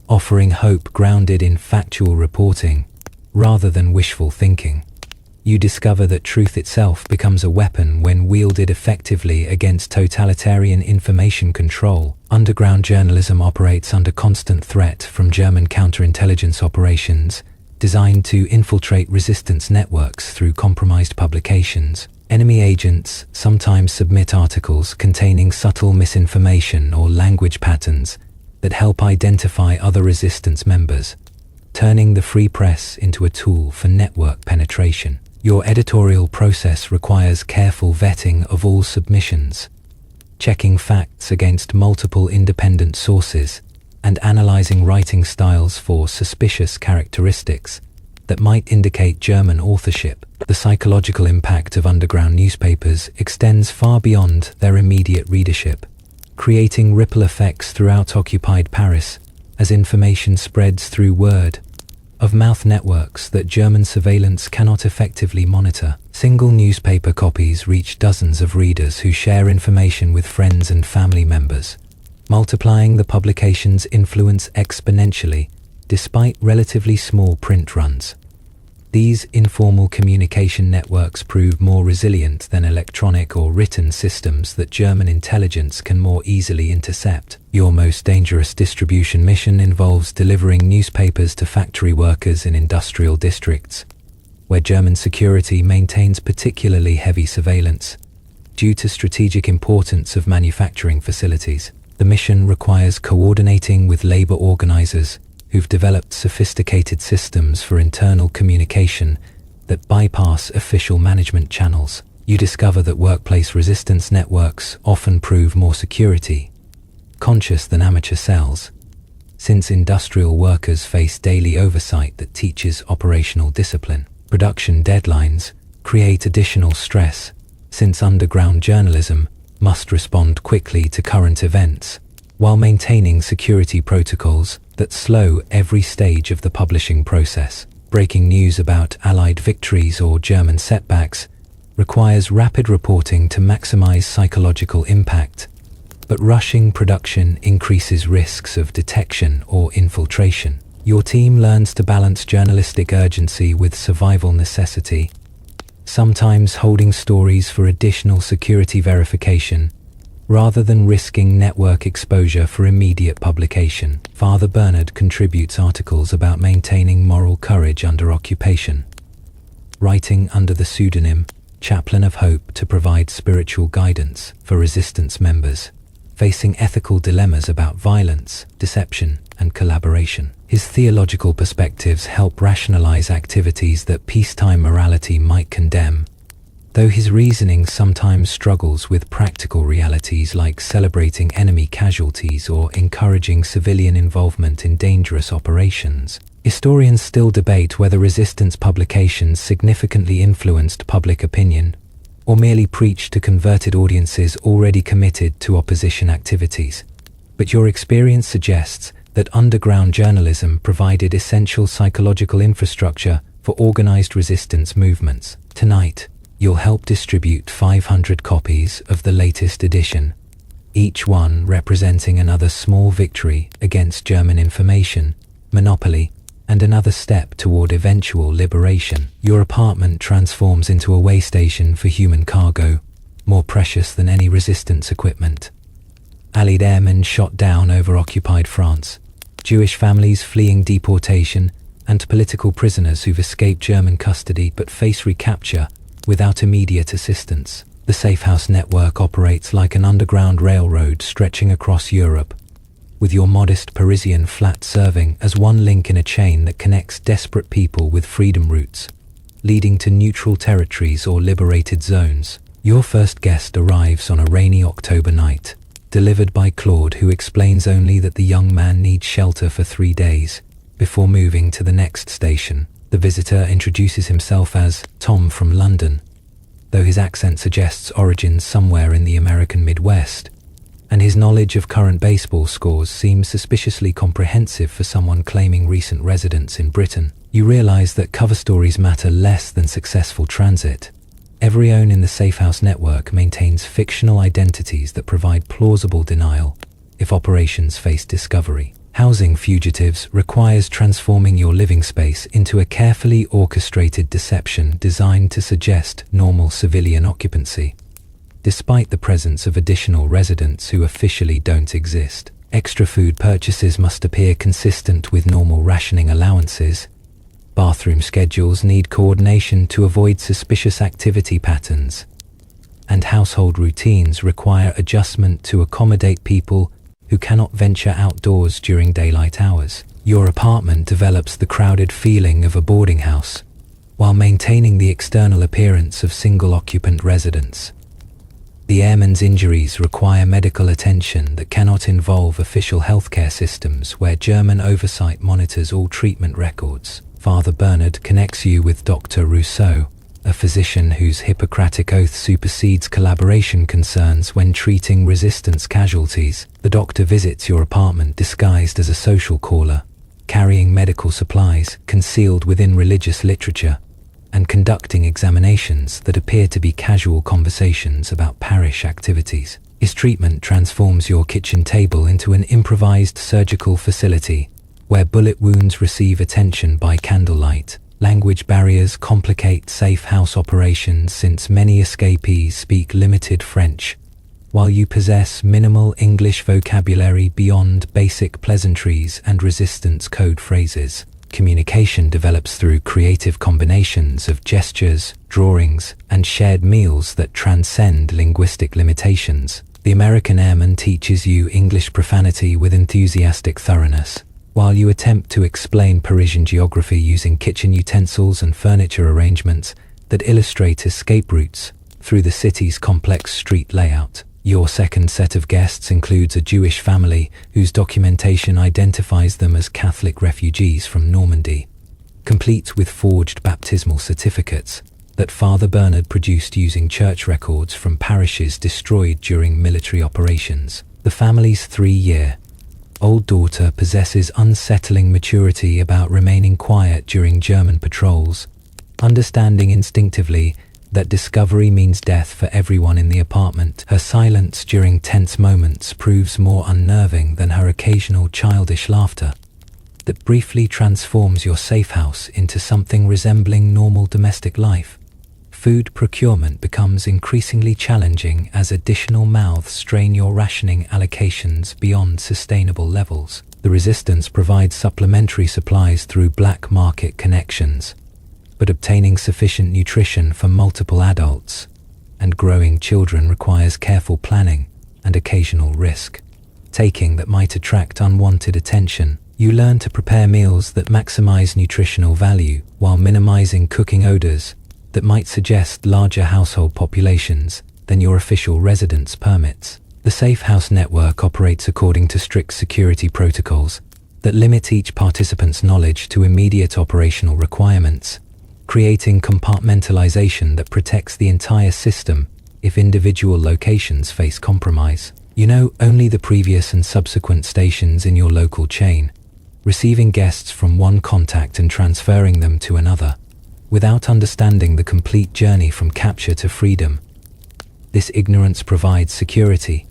offering hope grounded in factual reporting rather than wishful thinking. You discover that truth itself becomes a weapon when wielded effectively against totalitarian information control. Underground journalism operates under constant threat from German counterintelligence operations designed to infiltrate resistance networks through compromised publications. Enemy agents sometimes submit articles containing subtle misinformation or language patterns that help identify other resistance members, turning the free press into a tool for network penetration. Your editorial process requires careful vetting of all submissions, checking facts against multiple independent sources, and analyzing writing styles for suspicious characteristics that might indicate German authorship. The psychological impact of underground newspapers extends far beyond their immediate readership, creating ripple effects throughout occupied Paris as information spreads through word-of-mouth networks that German surveillance cannot effectively monitor. Single newspaper copies reach dozens of readers who share information with friends and family members, multiplying the publication's influence exponentially despite relatively small print runs. These informal communication networks prove more resilient than electronic or written systems that German intelligence can more easily intercept. Your most dangerous distribution mission involves delivering newspapers to factory workers in industrial districts, where German security maintains particularly heavy surveillance due to strategic importance of manufacturing facilities. The mission requires coordinating with labor organizers who've developed sophisticated systems for internal communication that bypass official management channels. You discover that workplace resistance networks often prove more security conscious than amateur cells, since industrial workers face daily oversight that teaches operational discipline. Production deadlines create additional stress, since underground journalism must respond quickly to current events, while maintaining security protocols that slow every stage of the publishing process. Breaking news about Allied victories or German setbacks requires rapid reporting to maximize psychological impact, but rushing production increases risks of detection or infiltration. Your team learns to balance journalistic urgency with survival necessity, sometimes holding stories for additional security verification rather than risking network exposure for immediate publication. Father Bernard contributes articles about maintaining moral courage under occupation, writing under the pseudonym Chaplain of Hope to provide spiritual guidance for resistance members facing ethical dilemmas about violence, deception, and collaboration. His theological perspectives help rationalize activities that peacetime morality might condemn, though his reasoning sometimes struggles with practical realities like celebrating enemy casualties or encouraging civilian involvement in dangerous operations. Historians still debate whether resistance publications significantly influenced public opinion or merely preached to converted audiences already committed to opposition activities. But your experience suggests that underground journalism provided essential psychological infrastructure for organized resistance movements. Tonight, you'll help distribute 500 copies of the latest edition, each one representing another small victory against German information monopoly and another step toward eventual liberation. Your apartment transforms into a way station for human cargo, more precious than any resistance equipment. Allied airmen shot down over occupied France, Jewish families fleeing deportation, and political prisoners who've escaped German custody but face recapture without immediate assistance. The Safe House network operates like an underground railroad stretching across Europe, with your modest Parisian flat serving as one link in a chain that connects desperate people with freedom routes, leading to neutral territories or liberated zones. Your first guest arrives on a rainy October night, delivered by Claude, who explains only that the young man needs shelter for 3 days before moving to the next station. The visitor introduces himself as Tom from London, though his accent suggests origins somewhere in the American Midwest, and his knowledge of current baseball scores seems suspiciously comprehensive for someone claiming recent residence in Britain. You realize that cover stories matter less than successful transit. Every own in the Safe House network maintains fictional identities that provide plausible denial if operations face discovery. Housing fugitives requires transforming your living space into a carefully orchestrated deception designed to suggest normal civilian occupancy, despite the presence of additional residents who officially don't exist. Extra food purchases must appear consistent with normal rationing allowances. Bathroom schedules need coordination to avoid suspicious activity patterns, and household routines require adjustment to accommodate people who cannot venture outdoors during daylight hours. Your apartment develops the crowded feeling of a boarding house, while maintaining the external appearance of single-occupant residence. The airman's injuries require medical attention that cannot involve official healthcare systems where German oversight monitors all treatment records. Father Bernard connects you with Dr. Rousseau, a physician whose Hippocratic oath supersedes collaboration concerns when treating resistance casualties. The doctor visits your apartment disguised as a social caller, carrying medical supplies concealed within religious literature, and conducting examinations that appear to be casual conversations about parish activities. His treatment transforms your kitchen table into an improvised surgical facility where bullet wounds receive attention by candlelight. Language barriers complicate safe house operations since many escapees speak limited French, while you possess minimal English vocabulary beyond basic pleasantries and resistance code phrases. Communication develops through creative combinations of gestures, drawings, and shared meals that transcend linguistic limitations. The American airman teaches you English profanity with enthusiastic thoroughness, while you attempt to explain Parisian geography using kitchen utensils and furniture arrangements that illustrate escape routes through the city's complex street layout. Your second set of guests includes a Jewish family whose documentation identifies them as Catholic refugees from Normandy, complete with forged baptismal certificates that Father Bernard produced using church records from parishes destroyed during military operations. The family's 3-year-old daughter possesses unsettling maturity about remaining quiet during German patrols, understanding instinctively that discovery means death for everyone in the apartment. Her silence during tense moments proves more unnerving than her occasional childish laughter that briefly transforms your safe house into something resembling normal domestic life. Food procurement becomes increasingly challenging as additional mouths strain your rationing allocations beyond sustainable levels. The resistance provides supplementary supplies through black market connections, but obtaining sufficient nutrition for multiple adults and growing children requires careful planning and occasional risk-taking that might attract unwanted attention. You learn to prepare meals that maximize nutritional value while minimizing cooking odors that might suggest larger household populations than your official residence permits. The Safe House network operates according to strict security protocols that limit each participant's knowledge to immediate operational requirements, creating compartmentalization that protects the entire system if individual locations face compromise. You know only the previous and subsequent stations in your local chain, receiving guests from one contact and transferring them to another. without understanding the complete journey from capture to freedom. This ignorance provides security,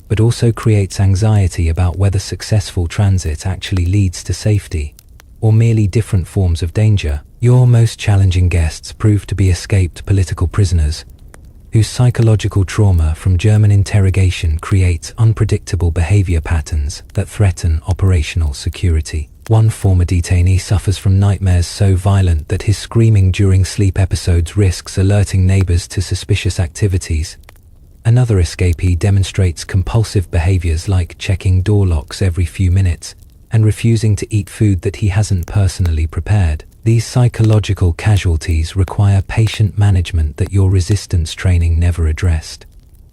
but also creates anxiety about whether successful transit actually leads to safety, or merely different forms of danger. Your most challenging guests prove to be escaped political prisoners, whose psychological trauma from German interrogation creates unpredictable behavior patterns that threaten operational security. One former detainee suffers from nightmares so violent that his screaming during sleep episodes risks alerting neighbors to suspicious activities. Another escapee demonstrates compulsive behaviors like checking door locks every few minutes and refusing to eat food that he hasn't personally prepared. These psychological casualties require patient management that your resistance training never addressed.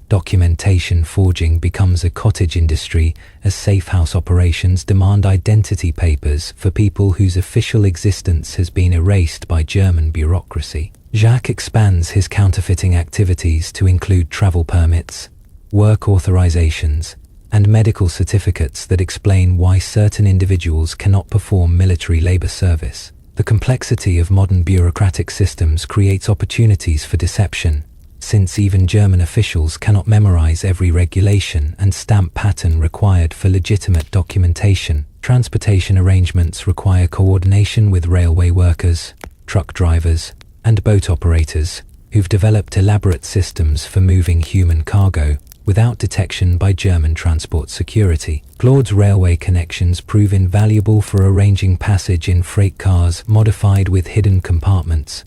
Documentation forging becomes a cottage industry as safe house operations demand identity papers for people whose official existence has been erased by German bureaucracy. Jacques expands his counterfeiting activities to include travel permits, work authorizations, and medical certificates that explain why certain individuals cannot perform military labor service. The complexity of modern bureaucratic systems creates opportunities for deception, since even German officials cannot memorize every regulation and stamp pattern required for legitimate documentation. Transportation arrangements require coordination with railway workers, truck drivers, and boat operators, who've developed elaborate systems for moving human cargo without detection by German transport security. Claude's railway connections prove invaluable for arranging passage in freight cars modified with hidden compartments,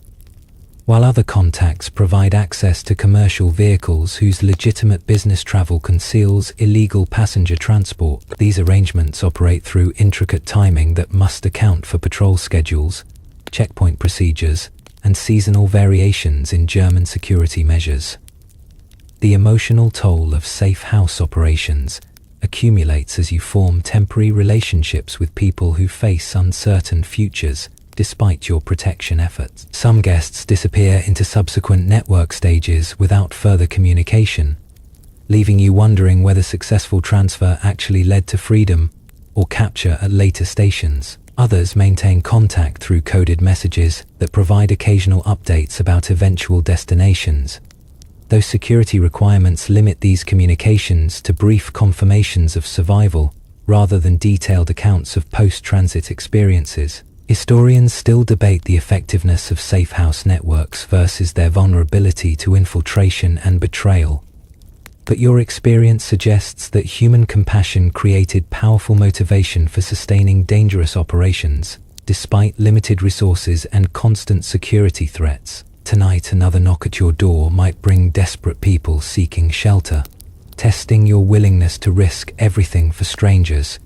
while other contacts provide access to commercial vehicles whose legitimate business travel conceals illegal passenger transport. These arrangements operate through intricate timing that must account for patrol schedules, checkpoint procedures, and seasonal variations in German security measures. The emotional toll of safe house operations accumulates as you form temporary relationships with people who face uncertain futures despite your protection efforts. Some guests disappear into subsequent network stages without further communication, leaving you wondering whether successful transfer actually led to freedom or capture at later stations. Others maintain contact through coded messages that provide occasional updates about eventual destinations, though security requirements limit these communications to brief confirmations of survival rather than detailed accounts of post-transit experiences. Historians still debate the effectiveness of safe house networks versus their vulnerability to infiltration and betrayal. But your experience suggests that human compassion created powerful motivation for sustaining dangerous operations, despite limited resources and constant security threats. Tonight, another knock at your door might bring desperate people seeking shelter, testing your willingness to risk everything for strangers,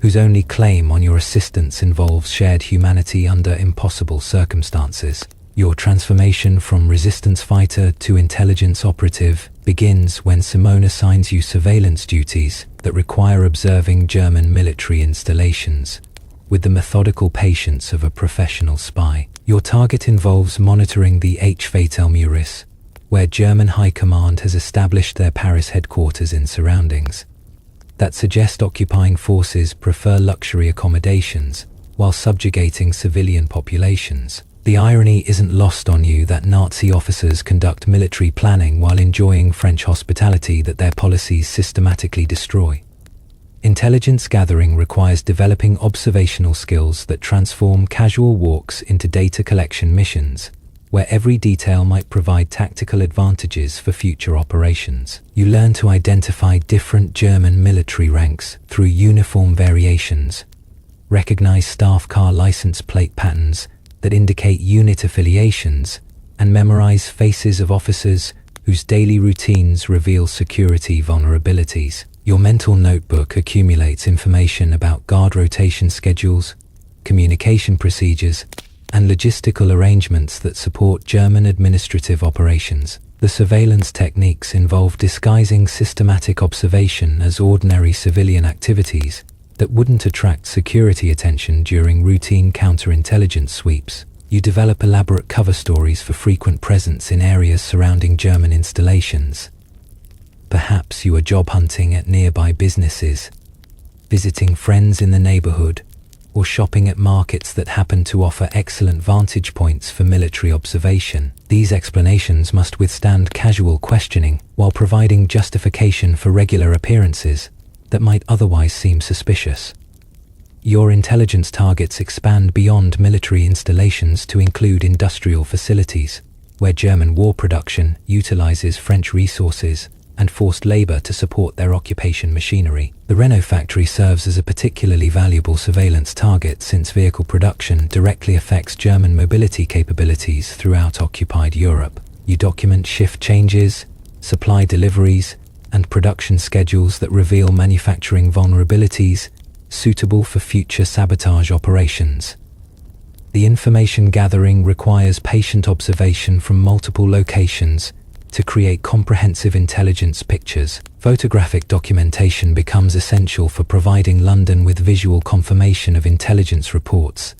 whose only claim on your assistance involves shared humanity under impossible circumstances. Your transformation from resistance fighter to intelligence operative begins when Simone assigns you surveillance duties that require observing German military installations with the methodical patience of a professional spy. Your target involves monitoring the H-Feldmuris, where German High Command has established their Paris headquarters in surroundings that suggest occupying forces prefer luxury accommodations while subjugating civilian populations. The irony isn't lost on you that Nazi officers conduct military planning while enjoying French hospitality that their policies systematically destroy. Intelligence gathering requires developing observational skills that transform casual walks into data collection missions, where every detail might provide tactical advantages for future operations. You learn to identify different German military ranks through uniform variations, recognize staff car license plate patterns that indicate unit affiliations, and memorize faces of officers whose daily routines reveal security vulnerabilities. Your mental notebook accumulates information about guard rotation schedules, communication procedures, and logistical arrangements that support German administrative operations. The surveillance techniques involve disguising systematic observation as ordinary civilian activities that wouldn't attract security attention during routine counterintelligence sweeps. You develop elaborate cover stories for frequent presence in areas surrounding German installations. Perhaps you are job hunting at nearby businesses, visiting friends in the neighborhood, or shopping at markets that happen to offer excellent vantage points for military observation. These explanations must withstand casual questioning while providing justification for regular appearances that might otherwise seem suspicious. Your intelligence targets expand beyond military installations to include industrial facilities, where German war production utilizes French resources and forced labor to support their occupation machinery. The Renault factory serves as a particularly valuable surveillance target since vehicle production directly affects German mobility capabilities throughout occupied Europe. You document shift changes, supply deliveries, and production schedules that reveal manufacturing vulnerabilities suitable for future sabotage operations. The information gathering requires patient observation from multiple locations to create comprehensive intelligence pictures. Photographic documentation becomes essential for providing London with visual confirmation of intelligence reports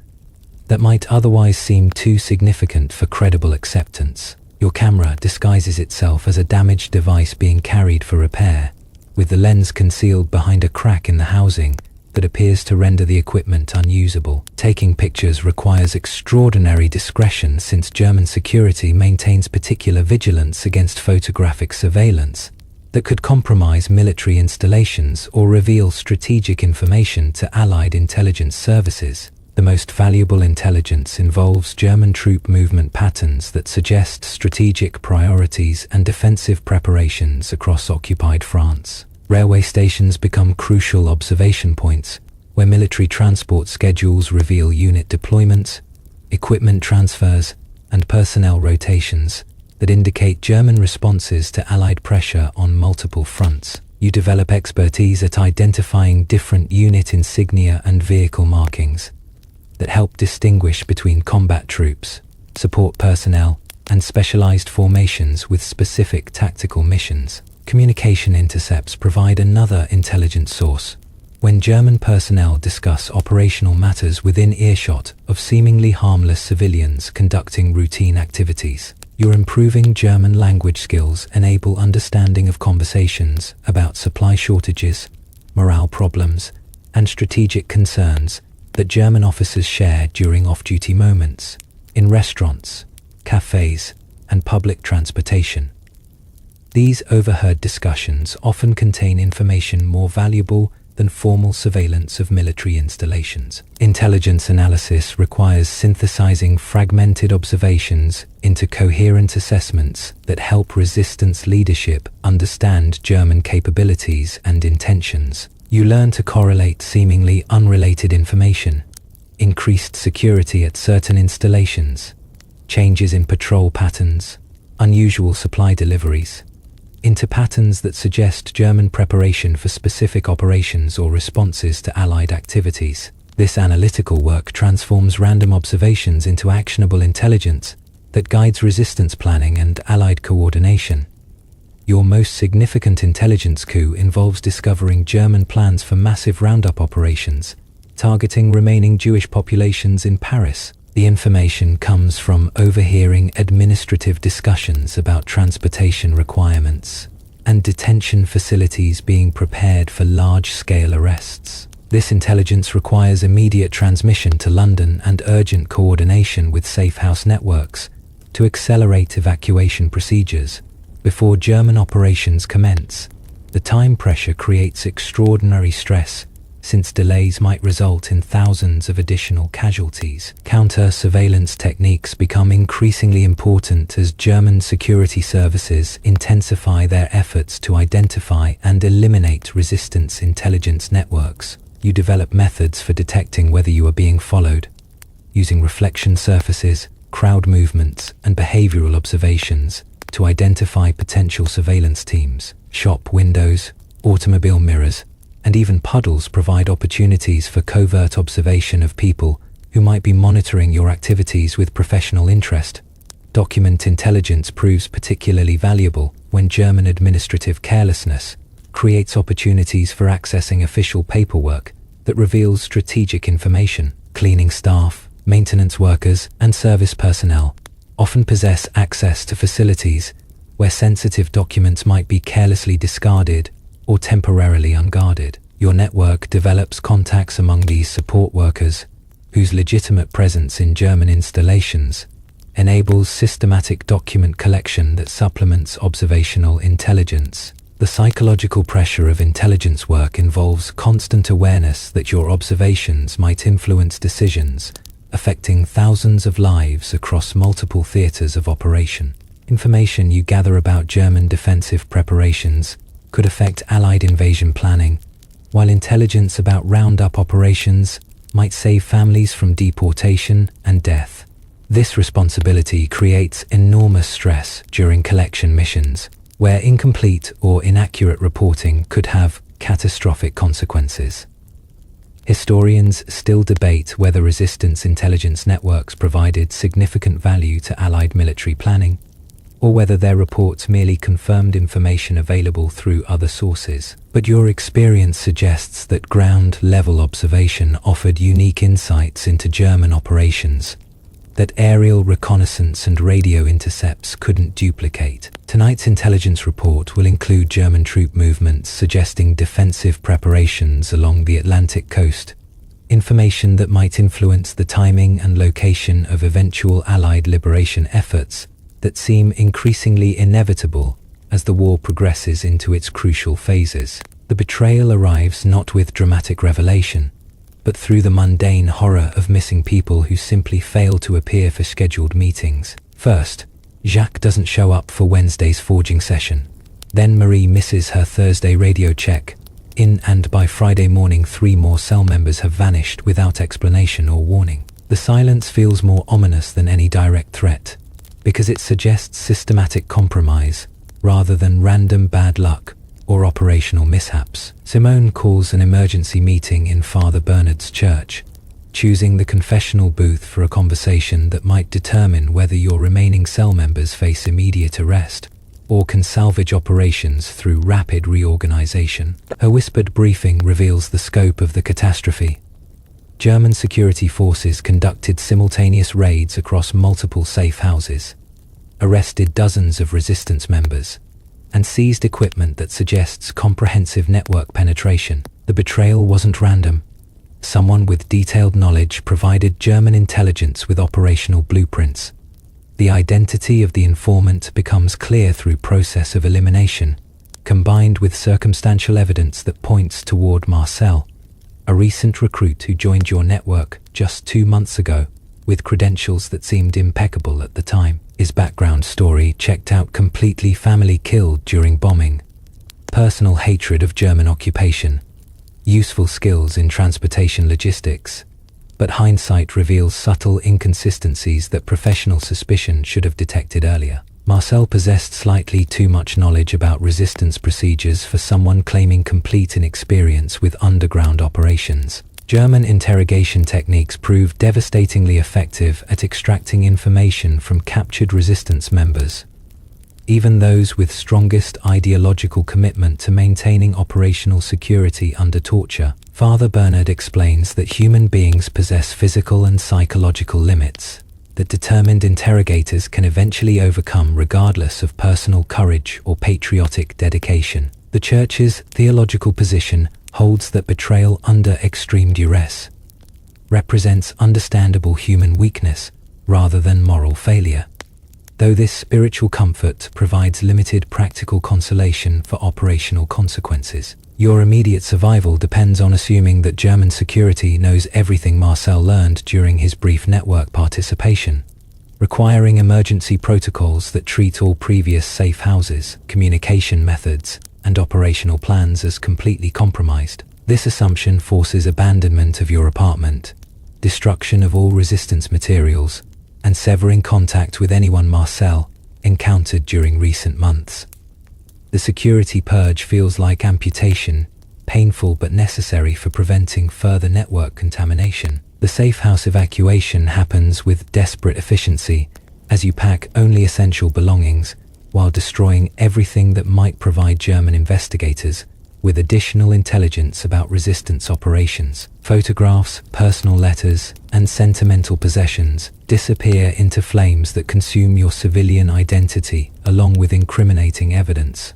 that might otherwise seem too significant for credible acceptance. Your camera disguises itself as a damaged device being carried for repair, with the lens concealed behind a crack in the housing that appears to render the equipment unusable. Taking pictures requires extraordinary discretion since German security maintains particular vigilance against photographic surveillance that could compromise military installations or reveal strategic information to Allied intelligence services. The most valuable intelligence involves German troop movement patterns that suggest strategic priorities and defensive preparations across occupied France. Railway stations become crucial observation points where military transport schedules reveal unit deployments, equipment transfers, and personnel rotations that indicate German responses to Allied pressure on multiple fronts. You develop expertise at identifying different unit insignia and vehicle markings that help distinguish between combat troops, support personnel, and specialized formations with specific tactical missions. Communication intercepts provide another intelligence source. When German personnel discuss operational matters within earshot of seemingly harmless civilians conducting routine activities, your improving German language skills enable understanding of conversations about supply shortages, morale problems, and strategic concerns that German officers share during off-duty moments, in restaurants, cafes, and public transportation. These overheard discussions often contain information more valuable than formal surveillance of military installations. Intelligence analysis requires synthesizing fragmented observations into coherent assessments that help resistance leadership understand German capabilities and intentions. You learn to correlate seemingly unrelated information, increased security at certain installations, changes in patrol patterns, unusual supply deliveries, into patterns that suggest German preparation for specific operations or responses to Allied activities. This analytical work transforms random observations into actionable intelligence that guides resistance planning and Allied coordination. Your most significant intelligence coup involves discovering German plans for massive roundup operations, targeting remaining Jewish populations in Paris. The information comes from overhearing administrative discussions about transportation requirements and detention facilities being prepared for large-scale arrests. This intelligence requires immediate transmission to London and urgent coordination with safe house networks to accelerate evacuation procedures before German operations commence. The time pressure creates extraordinary stress, since delays might result in thousands of additional casualties. Counter-surveillance techniques become increasingly important as German security services intensify their efforts to identify and eliminate resistance intelligence networks. You develop methods for detecting whether you are being followed, using reflection surfaces, crowd movements, and behavioral observations to identify potential surveillance teams. Shop windows, automobile mirrors, and even puddles provide opportunities for covert observation of people who might be monitoring your activities with professional interest. Document intelligence proves particularly valuable when German administrative carelessness creates opportunities for accessing official paperwork that reveals strategic information. Cleaning staff, maintenance workers, and service personnel often possess access to facilities where sensitive documents might be carelessly discarded or temporarily unguarded. Your network develops contacts among these support workers, whose legitimate presence in German installations enables systematic document collection that supplements observational intelligence. The psychological pressure of intelligence work involves constant awareness that your observations might influence decisions, affecting thousands of lives across multiple theaters of operation. Information you gather about German defensive preparations could affect Allied invasion planning, while intelligence about roundup operations might save families from deportation and death. This responsibility creates enormous stress during collection missions, where incomplete or inaccurate reporting could have catastrophic consequences. Historians still debate whether resistance intelligence networks provided significant value to Allied military planning, or whether their reports merely confirmed information available through other sources. But your experience suggests that ground-level observation offered unique insights into German operations that aerial reconnaissance and radio intercepts couldn't duplicate. Tonight's intelligence report will include German troop movements suggesting defensive preparations along the Atlantic coast, information that might influence the timing and location of eventual Allied liberation efforts that seem increasingly inevitable as the war progresses into its crucial phases. The betrayal arrives not with dramatic revelation, but through the mundane horror of missing people who simply fail to appear for scheduled meetings. First, Jacques doesn't show up for Wednesday's forging session. Then Marie misses her Thursday radio check, and by Friday morning 3 more cell members have vanished without explanation or warning. The silence feels more ominous than any direct threat, because it suggests systematic compromise rather than random bad luck or operational mishaps. Simone calls an emergency meeting in Father Bernard's church, choosing the confessional booth for a conversation that might determine whether your remaining cell members face immediate arrest or can salvage operations through rapid reorganization. Her whispered briefing reveals the scope of the catastrophe. German security forces conducted simultaneous raids across multiple safe houses, arrested dozens of resistance members, and seized equipment that suggests comprehensive network penetration. The betrayal wasn't random. Someone with detailed knowledge provided German intelligence with operational blueprints. The identity of the informant becomes clear through process of elimination, combined with circumstantial evidence that points toward Marcel, a recent recruit who joined your network just 2 months ago, with credentials that seemed impeccable at the time. His background story checked out completely: family killed during bombing, personal hatred of German occupation, useful skills in transportation logistics. But hindsight reveals subtle inconsistencies that professional suspicion should have detected earlier. Marcel possessed slightly too much knowledge about resistance procedures for someone claiming complete inexperience with underground operations. German interrogation techniques proved devastatingly effective at extracting information from captured resistance members, even those with strongest ideological commitment to maintaining operational security under torture. Father Bernard explains that human beings possess physical and psychological limits that determined interrogators can eventually overcome regardless of personal courage or patriotic dedication. The Church's theological position holds that betrayal under extreme duress represents understandable human weakness rather than moral failure, though this spiritual comfort provides limited practical consolation for operational consequences. Your immediate survival depends on assuming that German security knows everything Marcel learned during his brief network participation, requiring emergency protocols that treat all previous safe houses, communication methods, and operational plans as completely compromised. This assumption forces abandonment of your apartment, destruction of all resistance materials, and severing contact with anyone Marcel encountered during recent months. The security purge feels like amputation, painful but necessary for preventing further network contamination. The safe house evacuation happens with desperate efficiency as you pack only essential belongings while destroying everything that might provide German investigators with additional intelligence about resistance operations. Photographs, personal letters, and sentimental possessions disappear into flames that consume your civilian identity along with incriminating evidence.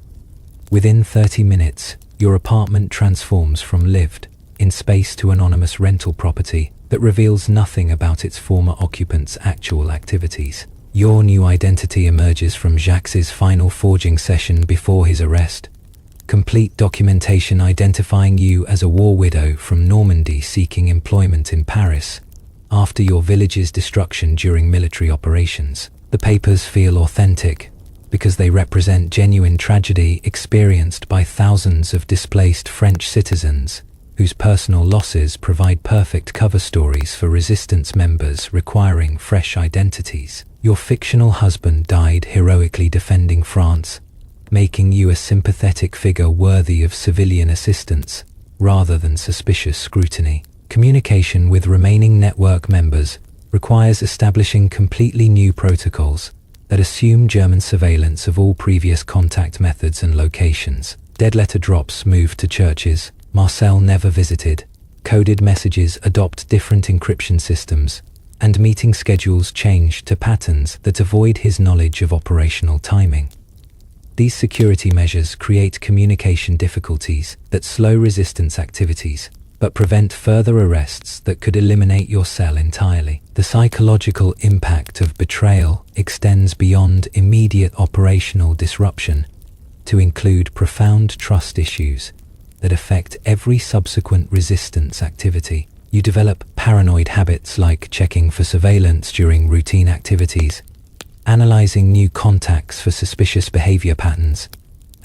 Within 30 minutes, your apartment transforms from lived-in space to anonymous rental property that reveals nothing about its former occupants' actual activities. Your new identity emerges from Jacques' final forging session before his arrest. Complete documentation identifying you as a war widow from Normandy seeking employment in Paris after your village's destruction during military operations. The papers feel authentic because they represent genuine tragedy experienced by thousands of displaced French citizens whose personal losses provide perfect cover stories for resistance members requiring fresh identities. Your fictional husband died heroically defending France, making you a sympathetic figure worthy of civilian assistance rather than suspicious scrutiny. Communication with remaining network members requires establishing completely new protocols that assume German surveillance of all previous contact methods and locations. Dead letter drops move to churches Marcel never visited, coded messages adopt different encryption systems, and meeting schedules change to patterns that avoid his knowledge of operational timing. These security measures create communication difficulties that slow resistance activities, but prevent further arrests that could eliminate your cell entirely. The psychological impact of betrayal extends beyond immediate operational disruption to include profound trust issues that affect every subsequent resistance activity. You develop paranoid habits like checking for surveillance during routine activities, analyzing new contacts for suspicious behavior patterns,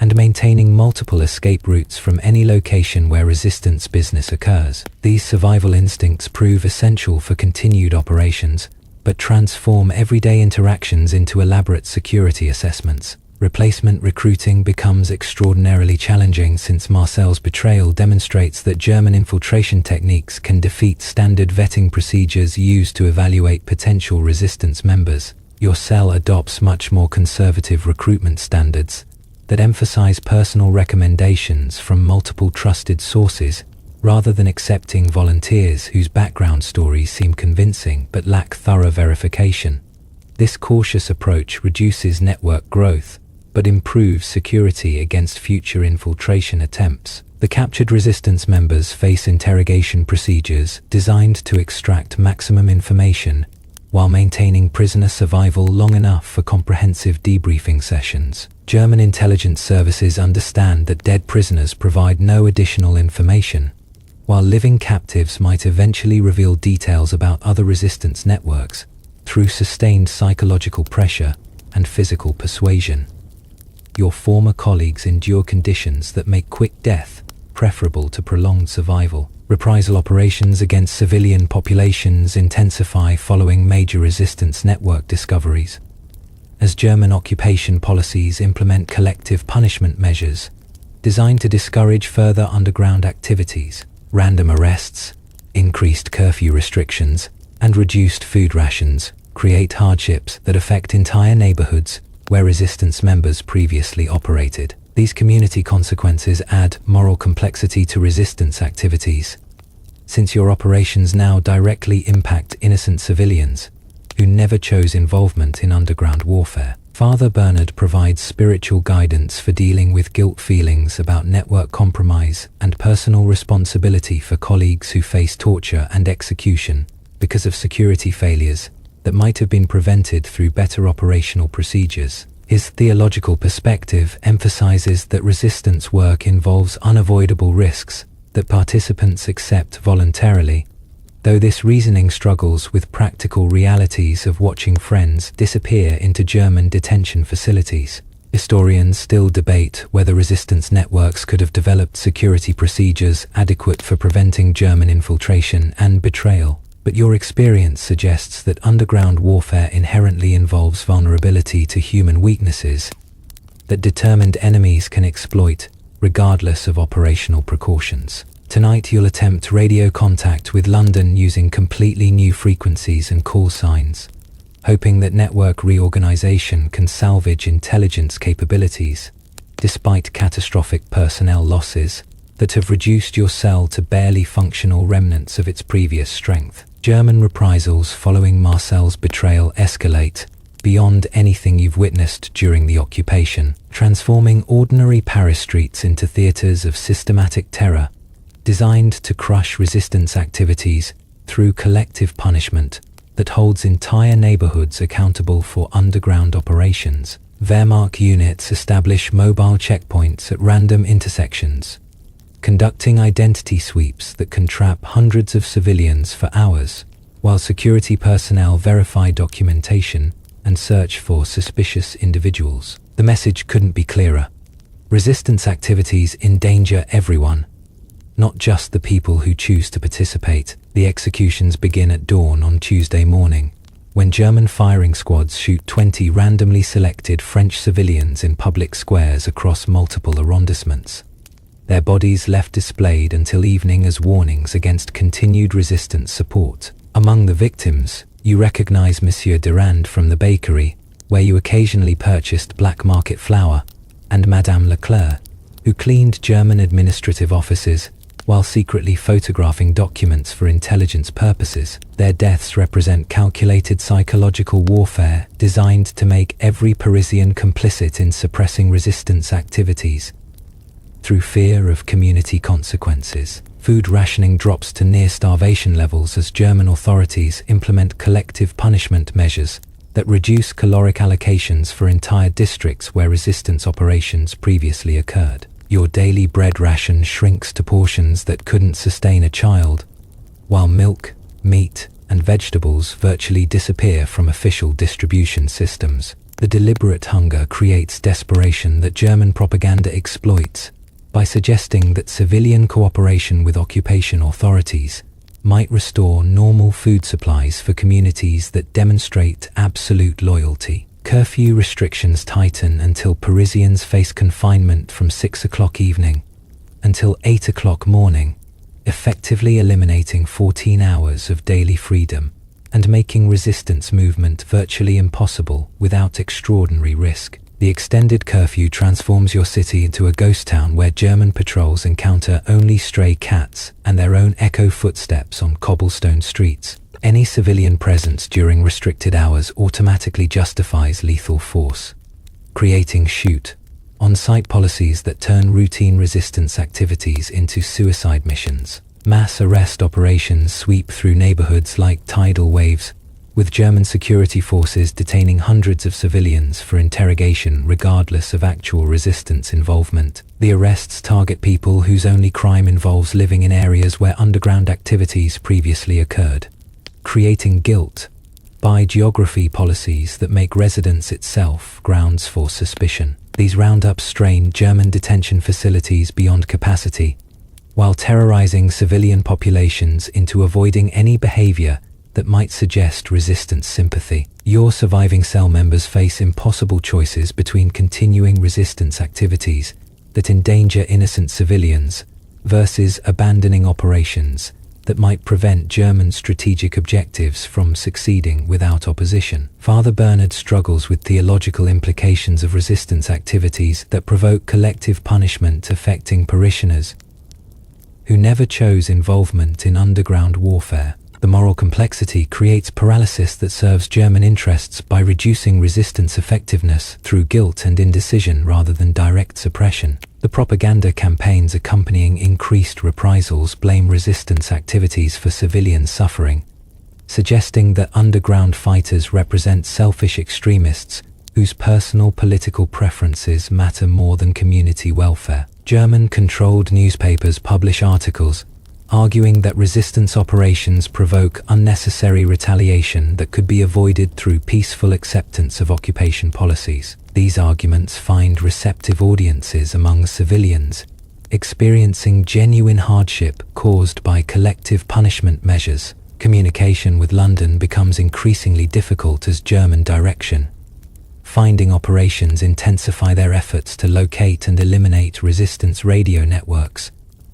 and maintaining multiple escape routes from any location where resistance business occurs. These survival instincts prove essential for continued operations, but transform everyday interactions into elaborate security assessments. Replacement recruiting becomes extraordinarily challenging since Marcel's betrayal demonstrates that German infiltration techniques can defeat standard vetting procedures used to evaluate potential resistance members. Your cell adopts much more conservative recruitment standards that emphasize personal recommendations from multiple trusted sources rather than accepting volunteers whose background stories seem convincing but lack thorough verification. This cautious approach reduces network growth but improves security against future infiltration attempts. The captured resistance members face interrogation procedures designed to extract maximum information while maintaining prisoner survival long enough for comprehensive debriefing sessions. German intelligence services understand that dead prisoners provide no additional information, while living captives might eventually reveal details about other resistance networks through sustained psychological pressure and physical persuasion. Your former colleagues endure conditions that make quick death preferable to prolonged survival. Reprisal operations against civilian populations intensify following major resistance network discoveries. As German occupation policies implement collective punishment measures designed to discourage further underground activities, random arrests, increased curfew restrictions, and reduced food rations create hardships that affect entire neighborhoods where resistance members previously operated. These community consequences add moral complexity to resistance activities, since your operations now directly impact innocent civilians who never chose involvement in underground warfare. Father Bernard provides spiritual guidance for dealing with guilt feelings about network compromise and personal responsibility for colleagues who face torture and execution because of security failures that might have been prevented through better operational procedures. His theological perspective emphasizes that resistance work involves unavoidable risks that participants accept voluntarily, though this reasoning struggles with practical realities of watching friends disappear into German detention facilities. Historians still debate whether resistance networks could have developed security procedures adequate for preventing German infiltration and betrayal. But your experience suggests that underground warfare inherently involves vulnerability to human weaknesses that determined enemies can exploit, regardless of operational precautions. Tonight you'll attempt radio contact with London using completely new frequencies and call signs, hoping that network reorganization can salvage intelligence capabilities, despite catastrophic personnel losses that have reduced your cell to barely functional remnants of its previous strength. German reprisals following Marcel's betrayal escalate, beyond anything you've witnessed during the occupation, transforming ordinary Paris streets into theaters of systematic terror, designed to crush resistance activities through collective punishment that holds entire neighborhoods accountable for underground operations. Wehrmacht units establish mobile checkpoints at random intersections, conducting identity sweeps that can trap hundreds of civilians for hours, while security personnel verify documentation and search for suspicious individuals. The message couldn't be clearer. Resistance activities endanger everyone, not just the people who choose to participate. The executions begin at dawn on Tuesday morning, when German firing squads shoot 20 randomly selected French civilians in public squares across multiple arrondissements. Their bodies left displayed until evening as warnings against continued resistance support. Among the victims, you recognize Monsieur Durand from the bakery, where you occasionally purchased black market flour, and Madame Leclerc, who cleaned German administrative offices while secretly photographing documents for intelligence purposes. Their deaths represent calculated psychological warfare designed to make every Parisian complicit in suppressing resistance activities. Through fear of community consequences, food rationing drops to near starvation levels as German authorities implement collective punishment measures that reduce caloric allocations for entire districts where resistance operations previously occurred. Your daily bread ration shrinks to portions that couldn't sustain a child, while milk, meat, and vegetables virtually disappear from official distribution systems. The deliberate hunger creates desperation that German propaganda exploits by suggesting that civilian cooperation with occupation authorities might restore normal food supplies for communities that demonstrate absolute loyalty. Curfew restrictions tighten until Parisians face confinement from 6 o'clock evening until 8 o'clock morning, effectively eliminating 14 hours of daily freedom and making resistance movement virtually impossible without extraordinary risk. The extended curfew transforms your city into a ghost town where German patrols encounter only stray cats and their own echo footsteps on cobblestone streets. Any civilian presence during restricted hours automatically justifies lethal force, creating on-site policies that turn routine resistance activities into suicide missions. Mass arrest operations sweep through neighborhoods like tidal waves, with German security forces detaining hundreds of civilians for interrogation regardless of actual resistance involvement. The arrests target people whose only crime involves living in areas where underground activities previously occurred, creating guilt by geography policies that make residence itself grounds for suspicion. These roundups strain German detention facilities beyond capacity, while terrorizing civilian populations into avoiding any behavior that might suggest resistance sympathy. Your surviving cell members face impossible choices between continuing resistance activities that endanger innocent civilians versus abandoning operations that might prevent German strategic objectives from succeeding without opposition. Father Bernard struggles with theological implications of resistance activities that provoke collective punishment affecting parishioners who never chose involvement in underground warfare. The moral complexity creates paralysis that serves German interests by reducing resistance effectiveness through guilt and indecision rather than direct suppression. The propaganda campaigns accompanying increased reprisals blame resistance activities for civilian suffering, suggesting that underground fighters represent selfish extremists whose personal political preferences matter more than community welfare. German-controlled newspapers publish articles arguing that resistance operations provoke unnecessary retaliation that could be avoided through peaceful acceptance of occupation policies. These arguments find receptive audiences among civilians experiencing genuine hardship caused by collective punishment measures. Communication with London becomes increasingly difficult as German direction finding operations intensify their efforts to locate and eliminate resistance radio networks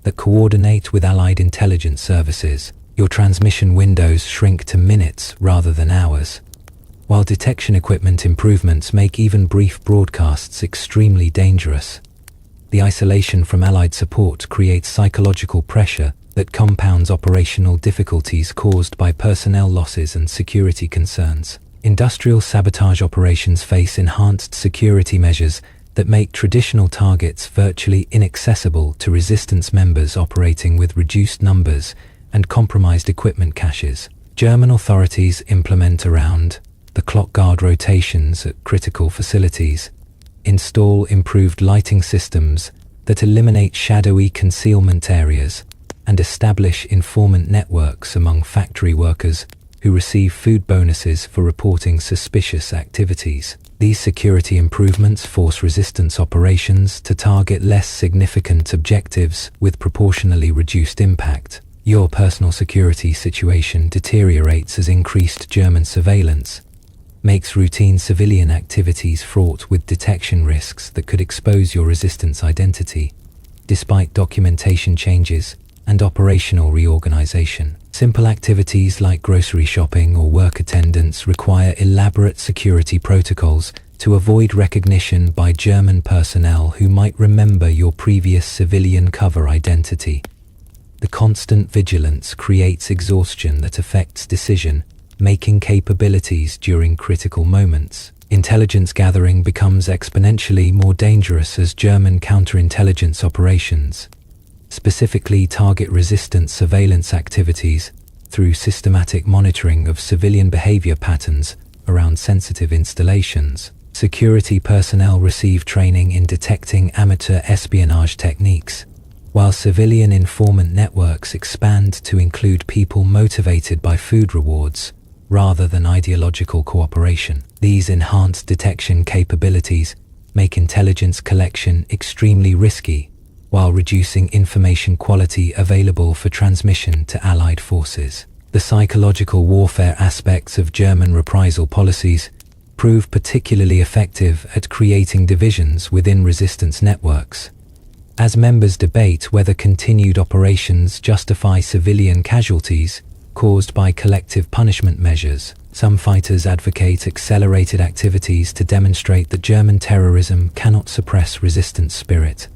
that coordinate with Allied intelligence services. Your transmission windows shrink to minutes rather than hours, while detection equipment improvements make even brief broadcasts extremely dangerous. The isolation from Allied support creates psychological pressure that compounds operational difficulties caused by personnel losses and security concerns. Industrial sabotage operations face enhanced security measures that make traditional targets virtually inaccessible to resistance members operating with reduced numbers and compromised equipment caches. German authorities implement around-the-clock guard rotations at critical facilities, install improved lighting systems that eliminate shadowy concealment areas, and establish informant networks among factory workers who receive food bonuses for reporting suspicious activities. These security improvements force resistance operations to target less significant objectives with proportionally reduced impact. Your personal security situation deteriorates as increased German surveillance makes routine civilian activities fraught with detection risks that could expose your resistance identity. Despite documentation changes and operational reorganization, simple activities like grocery shopping or work attendance require elaborate security protocols to avoid recognition by German personnel who might remember your previous civilian cover identity. The constant vigilance creates exhaustion that affects decision-making capabilities during critical moments. Intelligence gathering becomes exponentially more dangerous as German counterintelligence operations specifically target resistance surveillance activities through systematic monitoring of civilian behavior patterns around sensitive installations. Security personnel receive training in detecting amateur espionage techniques, while civilian informant networks expand to include people motivated by food rewards rather than ideological cooperation. These enhanced detection capabilities make intelligence collection extremely risky, while reducing information quality available for transmission to Allied forces. The psychological warfare aspects of German reprisal policies prove particularly effective at creating divisions within resistance networks. As members debate whether continued operations justify civilian casualties caused by collective punishment measures, some fighters advocate accelerated activities to demonstrate that German terrorism cannot suppress resistance spirit,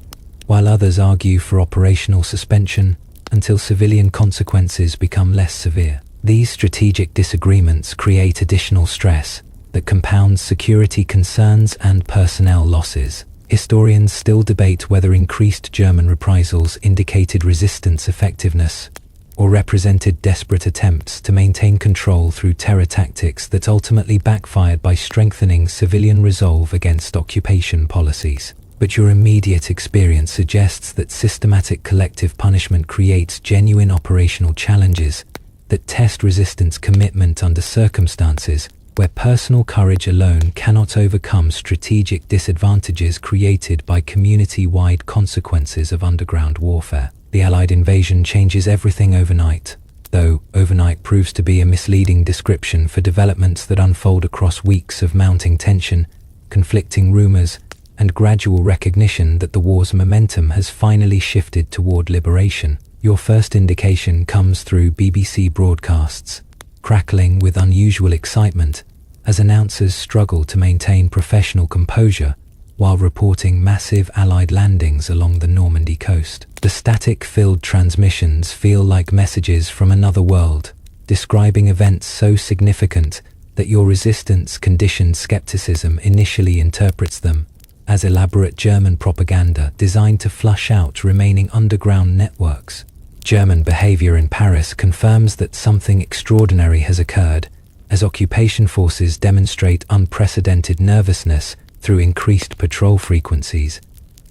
while others argue for operational suspension until civilian consequences become less severe. These strategic disagreements create additional stress that compounds security concerns and personnel losses. Historians still debate whether increased German reprisals indicated resistance effectiveness or represented desperate attempts to maintain control through terror tactics that ultimately backfired by strengthening civilian resolve against occupation policies. But your immediate experience suggests that systematic collective punishment creates genuine operational challenges that test resistance commitment under circumstances where personal courage alone cannot overcome strategic disadvantages created by community-wide consequences of underground warfare. The Allied invasion changes everything overnight, though overnight proves to be a misleading description for developments that unfold across weeks of mounting tension, conflicting rumors, and gradual recognition that the war's momentum has finally shifted toward liberation. Your first indication comes through BBC broadcasts, crackling with unusual excitement as announcers struggle to maintain professional composure while reporting massive Allied landings along the Normandy coast. The static-filled transmissions feel like messages from another world, describing events so significant that your resistance-conditioned skepticism initially interprets them as elaborate German propaganda designed to flush out remaining underground networks. German behavior in Paris confirms that something extraordinary has occurred, as occupation forces demonstrate unprecedented nervousness through increased patrol frequencies,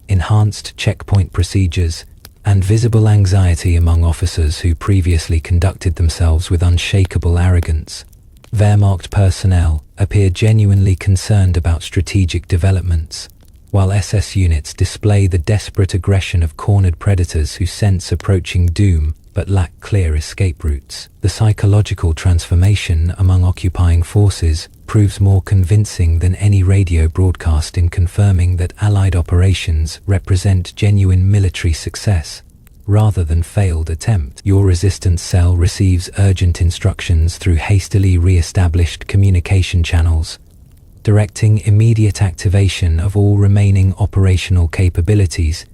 enhanced checkpoint procedures, and visible anxiety among officers who previously conducted themselves with unshakable arrogance. Wehrmacht personnel appear genuinely concerned about strategic developments, while SS units display the desperate aggression of cornered predators who sense approaching doom but lack clear escape routes. The psychological transformation among occupying forces proves more convincing than any radio broadcast in confirming that Allied operations represent genuine military success rather than failed attempt. Your resistance cell receives urgent instructions through hastily re-established communication channels, directing immediate activation of all remaining operational capabilities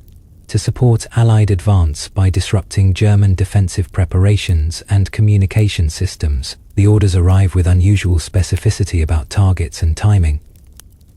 to support Allied advance by disrupting German defensive preparations and communication systems. The orders arrive with unusual specificity about targets and timing,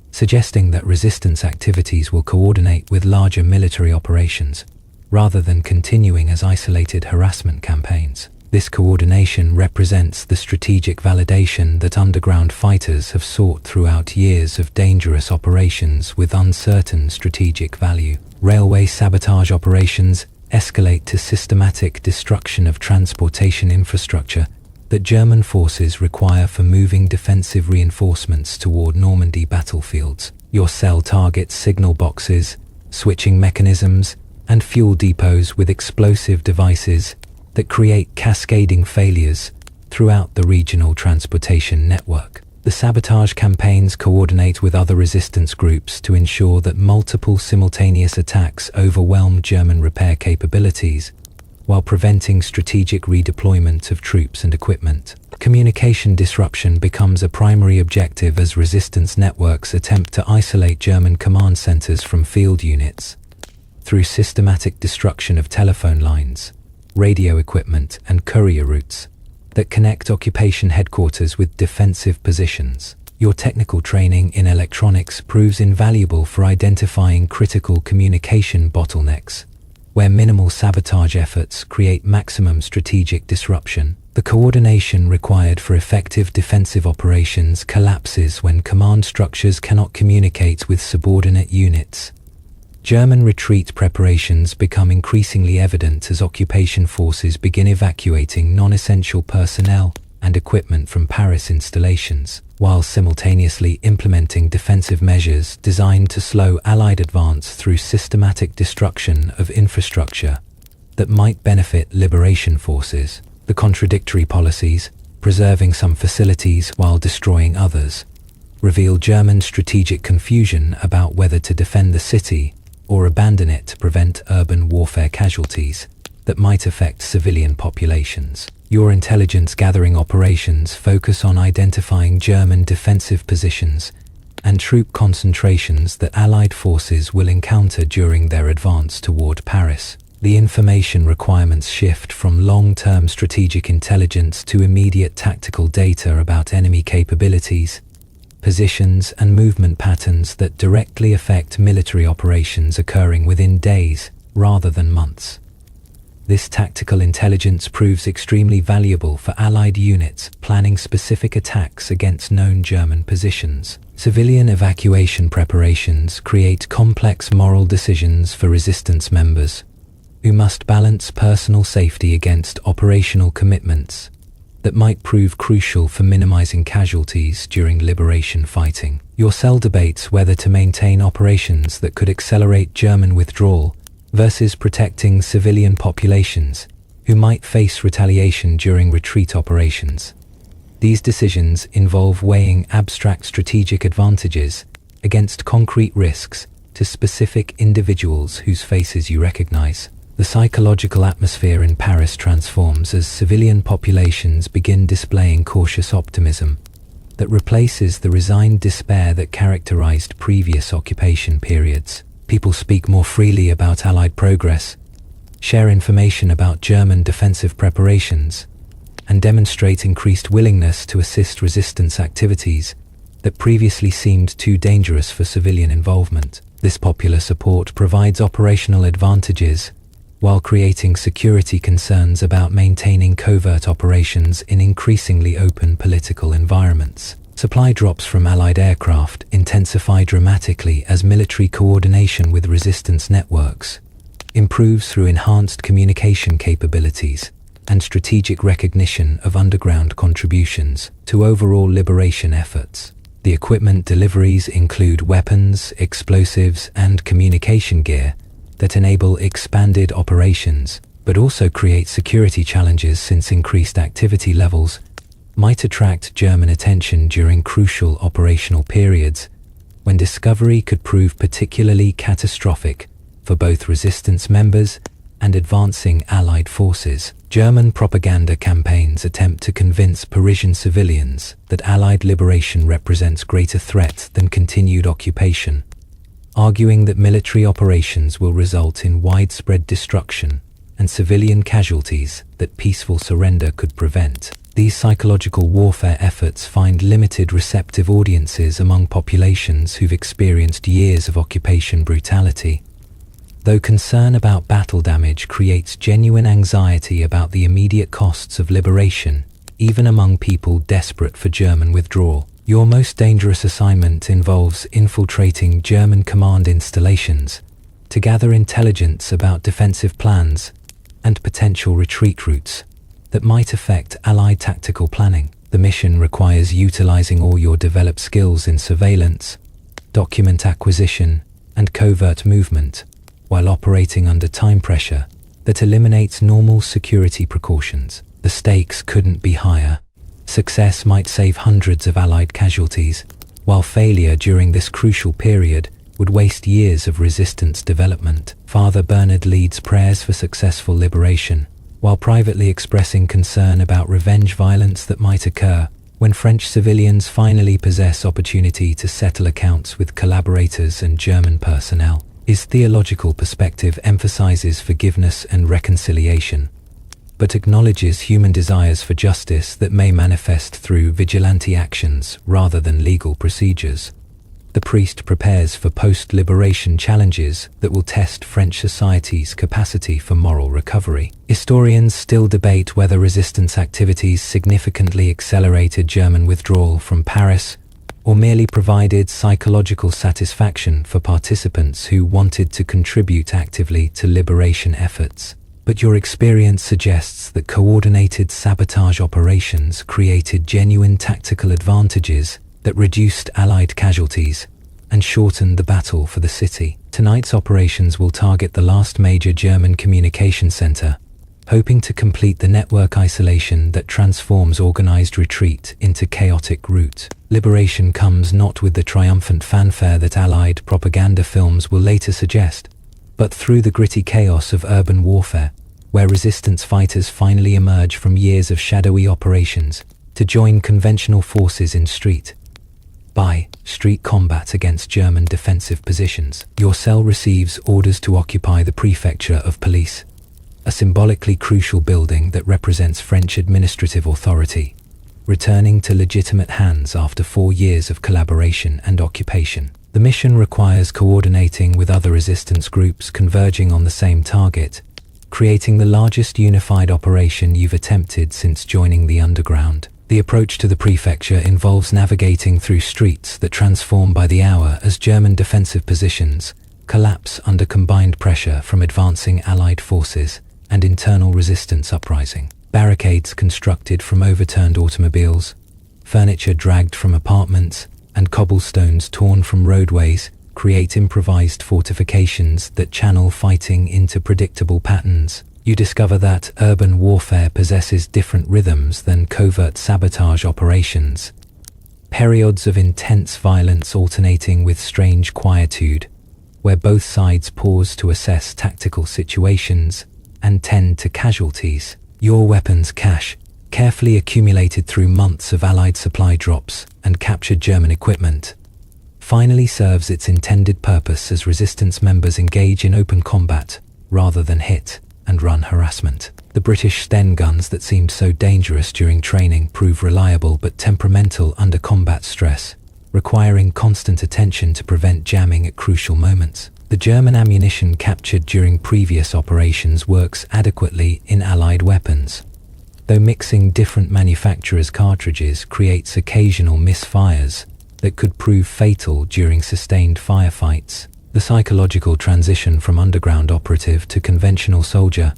suggesting that resistance activities will coordinate with larger military operations, rather than continuing as isolated harassment campaigns. This coordination represents the strategic validation that underground fighters have sought throughout years of dangerous operations with uncertain strategic value. Railway sabotage operations escalate to systematic destruction of transportation infrastructure that German forces require for moving defensive reinforcements toward Normandy battlefields. Your cell targets signal boxes, switching mechanisms, and fuel depots with explosive devices that create cascading failures throughout the regional transportation network. The sabotage campaigns coordinate with other resistance groups to ensure that multiple simultaneous attacks overwhelm German repair capabilities, while preventing strategic redeployment of troops and equipment. Communication disruption becomes a primary objective as resistance networks attempt to isolate German command centers from field units through systematic destruction of telephone lines, radio equipment, and courier routes that connect occupation headquarters with defensive positions. Your technical training in electronics proves invaluable for identifying critical communication bottlenecks, where minimal sabotage efforts create maximum strategic disruption. The coordination required for effective defensive operations collapses when command structures cannot communicate with subordinate units. German retreat preparations become increasingly evident as occupation forces begin evacuating non-essential personnel and equipment from Paris installations, while simultaneously implementing defensive measures designed to slow Allied advance through systematic destruction of infrastructure that might benefit liberation forces. The contradictory policies, preserving some facilities while destroying others, reveal German strategic confusion about whether to defend the city or abandon it to prevent urban warfare casualties that might affect civilian populations. Your intelligence gathering operations focus on identifying German defensive positions and troop concentrations that Allied forces will encounter during their advance toward Paris. The information requirements shift from long-term strategic intelligence to immediate tactical data about enemy capabilities, positions, and movement patterns that directly affect military operations occurring within days rather than months. This tactical intelligence proves extremely valuable for Allied units planning specific attacks against known German positions. Civilian evacuation preparations create complex moral decisions for resistance members, who must balance personal safety against operational commitments that might prove crucial for minimizing casualties during liberation fighting. Your cell debates whether to maintain operations that could accelerate German withdrawal versus protecting civilian populations who might face retaliation during retreat operations. These decisions involve weighing abstract strategic advantages against concrete risks to specific individuals whose faces you recognize. The psychological atmosphere in Paris transforms as civilian populations begin displaying cautious optimism that replaces the resigned despair that characterized previous occupation periods. People speak more freely about Allied progress, share information about German defensive preparations, and demonstrate increased willingness to assist resistance activities that previously seemed too dangerous for civilian involvement. This popular support provides operational advantages while creating security concerns about maintaining covert operations in increasingly open political environments. Supply drops from Allied aircraft intensify dramatically as military coordination with resistance networks improves through enhanced communication capabilities and strategic recognition of underground contributions to overall liberation efforts. The equipment deliveries include weapons, explosives, and communication gear that enable expanded operations, but also create security challenges since increased activity levels might attract German attention during crucial operational periods when discovery could prove particularly catastrophic for both resistance members and advancing Allied forces. German propaganda campaigns attempt to convince Parisian civilians that Allied liberation represents greater threat than continued occupation, arguing that military operations will result in widespread destruction and civilian casualties that peaceful surrender could prevent. These psychological warfare efforts find limited receptive audiences among populations who've experienced years of occupation brutality. Though concern about battle damage creates genuine anxiety about the immediate costs of liberation, even among people desperate for German withdrawal. Your most dangerous assignment involves infiltrating German command installations to gather intelligence about defensive plans and potential retreat routes that might affect Allied tactical planning. The mission requires utilizing all your developed skills in surveillance, document acquisition, and covert movement, while operating under time pressure that eliminates normal security precautions. The stakes couldn't be higher. Success might save hundreds of Allied casualties, while failure during this crucial period would waste years of resistance development. Father Bernard leads prayers for successful liberation, while privately expressing concern about revenge violence that might occur when French civilians finally possess opportunity to settle accounts with collaborators and German personnel. His theological perspective emphasizes forgiveness and reconciliation, but acknowledges human desires for justice that may manifest through vigilante actions rather than legal procedures. The priest prepares for post-liberation challenges that will test French society's capacity for moral recovery. Historians still debate whether resistance activities significantly accelerated German withdrawal from Paris or merely provided psychological satisfaction for participants who wanted to contribute actively to liberation efforts. But your experience suggests that coordinated sabotage operations created genuine tactical advantages that reduced Allied casualties and shortened the battle for the city. Tonight's operations will target the last major German communication center, hoping to complete the network isolation that transforms organized retreat into chaotic rout. Liberation comes not with the triumphant fanfare that Allied propaganda films will later suggest, but through the gritty chaos of urban warfare, where resistance fighters finally emerge from years of shadowy operations to join conventional forces in street combat against German defensive positions. Your cell receives orders to occupy the Prefecture of Police, a symbolically crucial building that represents French administrative authority, returning to legitimate hands after 4 years of collaboration and occupation. The mission requires coordinating with other resistance groups converging on the same target, creating the largest unified operation you've attempted since joining the underground. The approach to the prefecture involves navigating through streets that transform by the hour as German defensive positions collapse under combined pressure from advancing Allied forces and internal resistance uprising. Barricades constructed from overturned automobiles, furniture dragged from apartments, and cobblestones torn from roadways create improvised fortifications that channel fighting into predictable patterns. You discover that urban warfare possesses different rhythms than covert sabotage operations, periods of intense violence alternating with strange quietude, where both sides pause to assess tactical situations and tend to casualties. Your weapons cache, carefully accumulated through months of Allied supply drops and captured German equipment, finally serves its intended purpose as resistance members engage in open combat rather than hit and run harassment. The British Sten guns that seemed so dangerous during training prove reliable but temperamental under combat stress, requiring constant attention to prevent jamming at crucial moments. The German ammunition captured during previous operations works adequately in Allied weapons, though mixing different manufacturers' cartridges creates occasional misfires that could prove fatal during sustained firefights. The psychological transition from underground operative to conventional soldier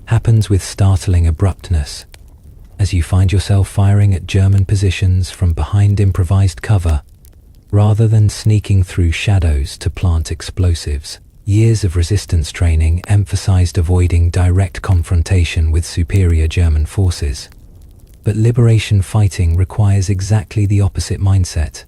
happens with startling abruptness, as you find yourself firing at German positions from behind improvised cover, rather than sneaking through shadows to plant explosives. Years of resistance training emphasized avoiding direct confrontation with superior German forces. But liberation fighting requires exactly the opposite mindset.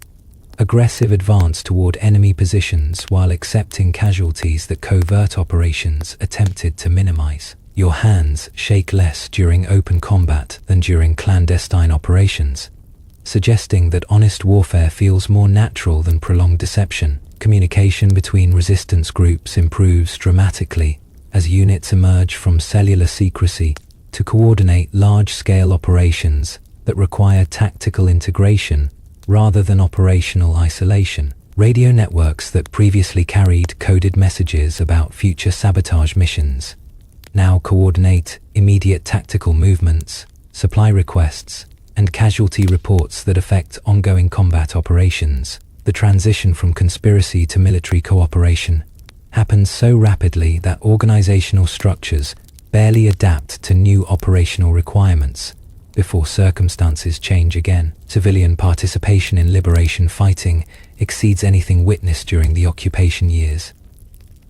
Aggressive advance toward enemy positions while accepting casualties that covert operations attempted to minimize. Your hands shake less during open combat than during clandestine operations, suggesting that honest warfare feels more natural than prolonged deception. Communication between resistance groups improves dramatically as units emerge from cellular secrecy to coordinate large-scale operations that require tactical integration rather than operational isolation. Radio networks that previously carried coded messages about future sabotage missions now coordinate immediate tactical movements, supply requests, and casualty reports that affect ongoing combat operations. The transition from conspiracy to military cooperation happens so rapidly that organizational structures barely adapt to new operational requirements before circumstances change again. Civilian participation in liberation fighting exceeds anything witnessed during the occupation years.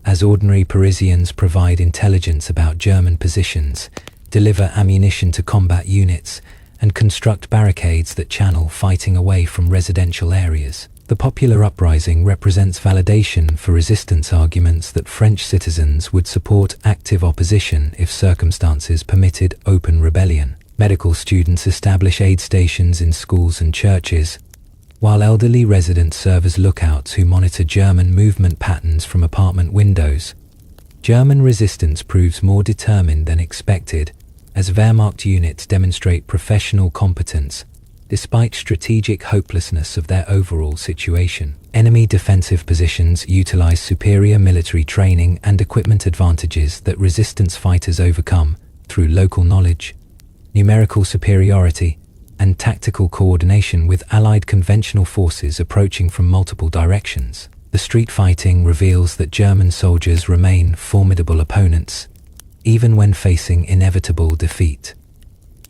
As ordinary Parisians provide intelligence about German positions, deliver ammunition to combat units, and construct barricades that channel fighting away from residential areas. The popular uprising represents validation for resistance arguments that French citizens would support active opposition if circumstances permitted open rebellion. Medical students establish aid stations in schools and churches, while elderly residents serve as lookouts who monitor German movement patterns from apartment windows. German resistance proves more determined than expected, as Wehrmacht units demonstrate professional competence despite strategic hopelessness of their overall situation. Enemy defensive positions utilize superior military training and equipment advantages that resistance fighters overcome through local knowledge, numerical superiority, and tactical coordination with allied conventional forces approaching from multiple directions. The street fighting reveals that German soldiers remain formidable opponents, even when facing inevitable defeat.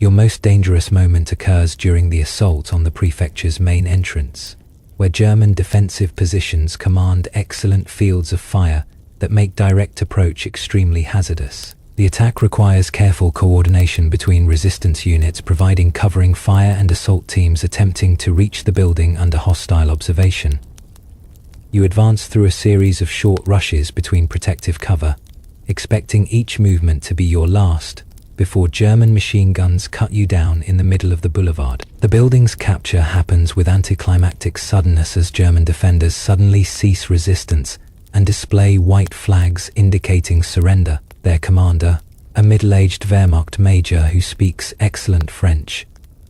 Your most dangerous moment occurs during the assault on the prefecture's main entrance, where German defensive positions command excellent fields of fire that make direct approach extremely hazardous. The attack requires careful coordination between resistance units providing covering fire and assault teams attempting to reach the building under hostile observation. You advance through a series of short rushes between protective cover, expecting each movement to be your last, before German machine guns cut you down in the middle of the boulevard. The building's capture happens with anticlimactic suddenness as German defenders suddenly cease resistance and display white flags indicating surrender. Their commander, a middle-aged Wehrmacht major who speaks excellent French,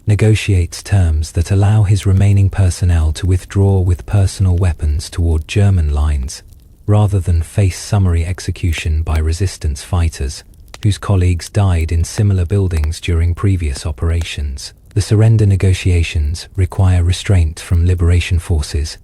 negotiates terms that allow his remaining personnel to withdraw with personal weapons toward German lines, rather than face summary execution by resistance fighters, whose colleagues died in similar buildings during previous operations. The surrender negotiations require restraint from liberation forces,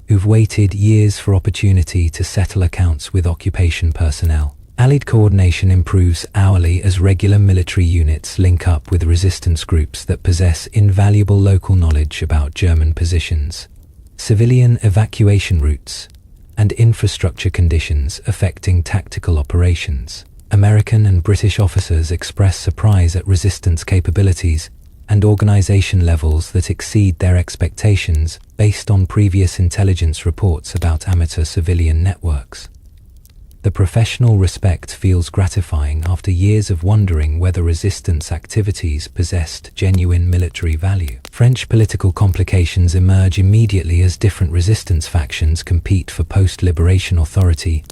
who've waited years for opportunity to settle accounts with occupation personnel. Allied coordination improves hourly as regular military units link up with resistance groups that possess invaluable local knowledge about German positions, civilian evacuation routes, and infrastructure conditions affecting tactical operations. American and British officers express surprise at resistance capabilities and organization levels that exceed their expectations based on previous intelligence reports about amateur civilian networks. The professional respect feels gratifying after years of wondering whether resistance activities possessed genuine military value. French political complications emerge immediately as different resistance factions compete for post-liberation authority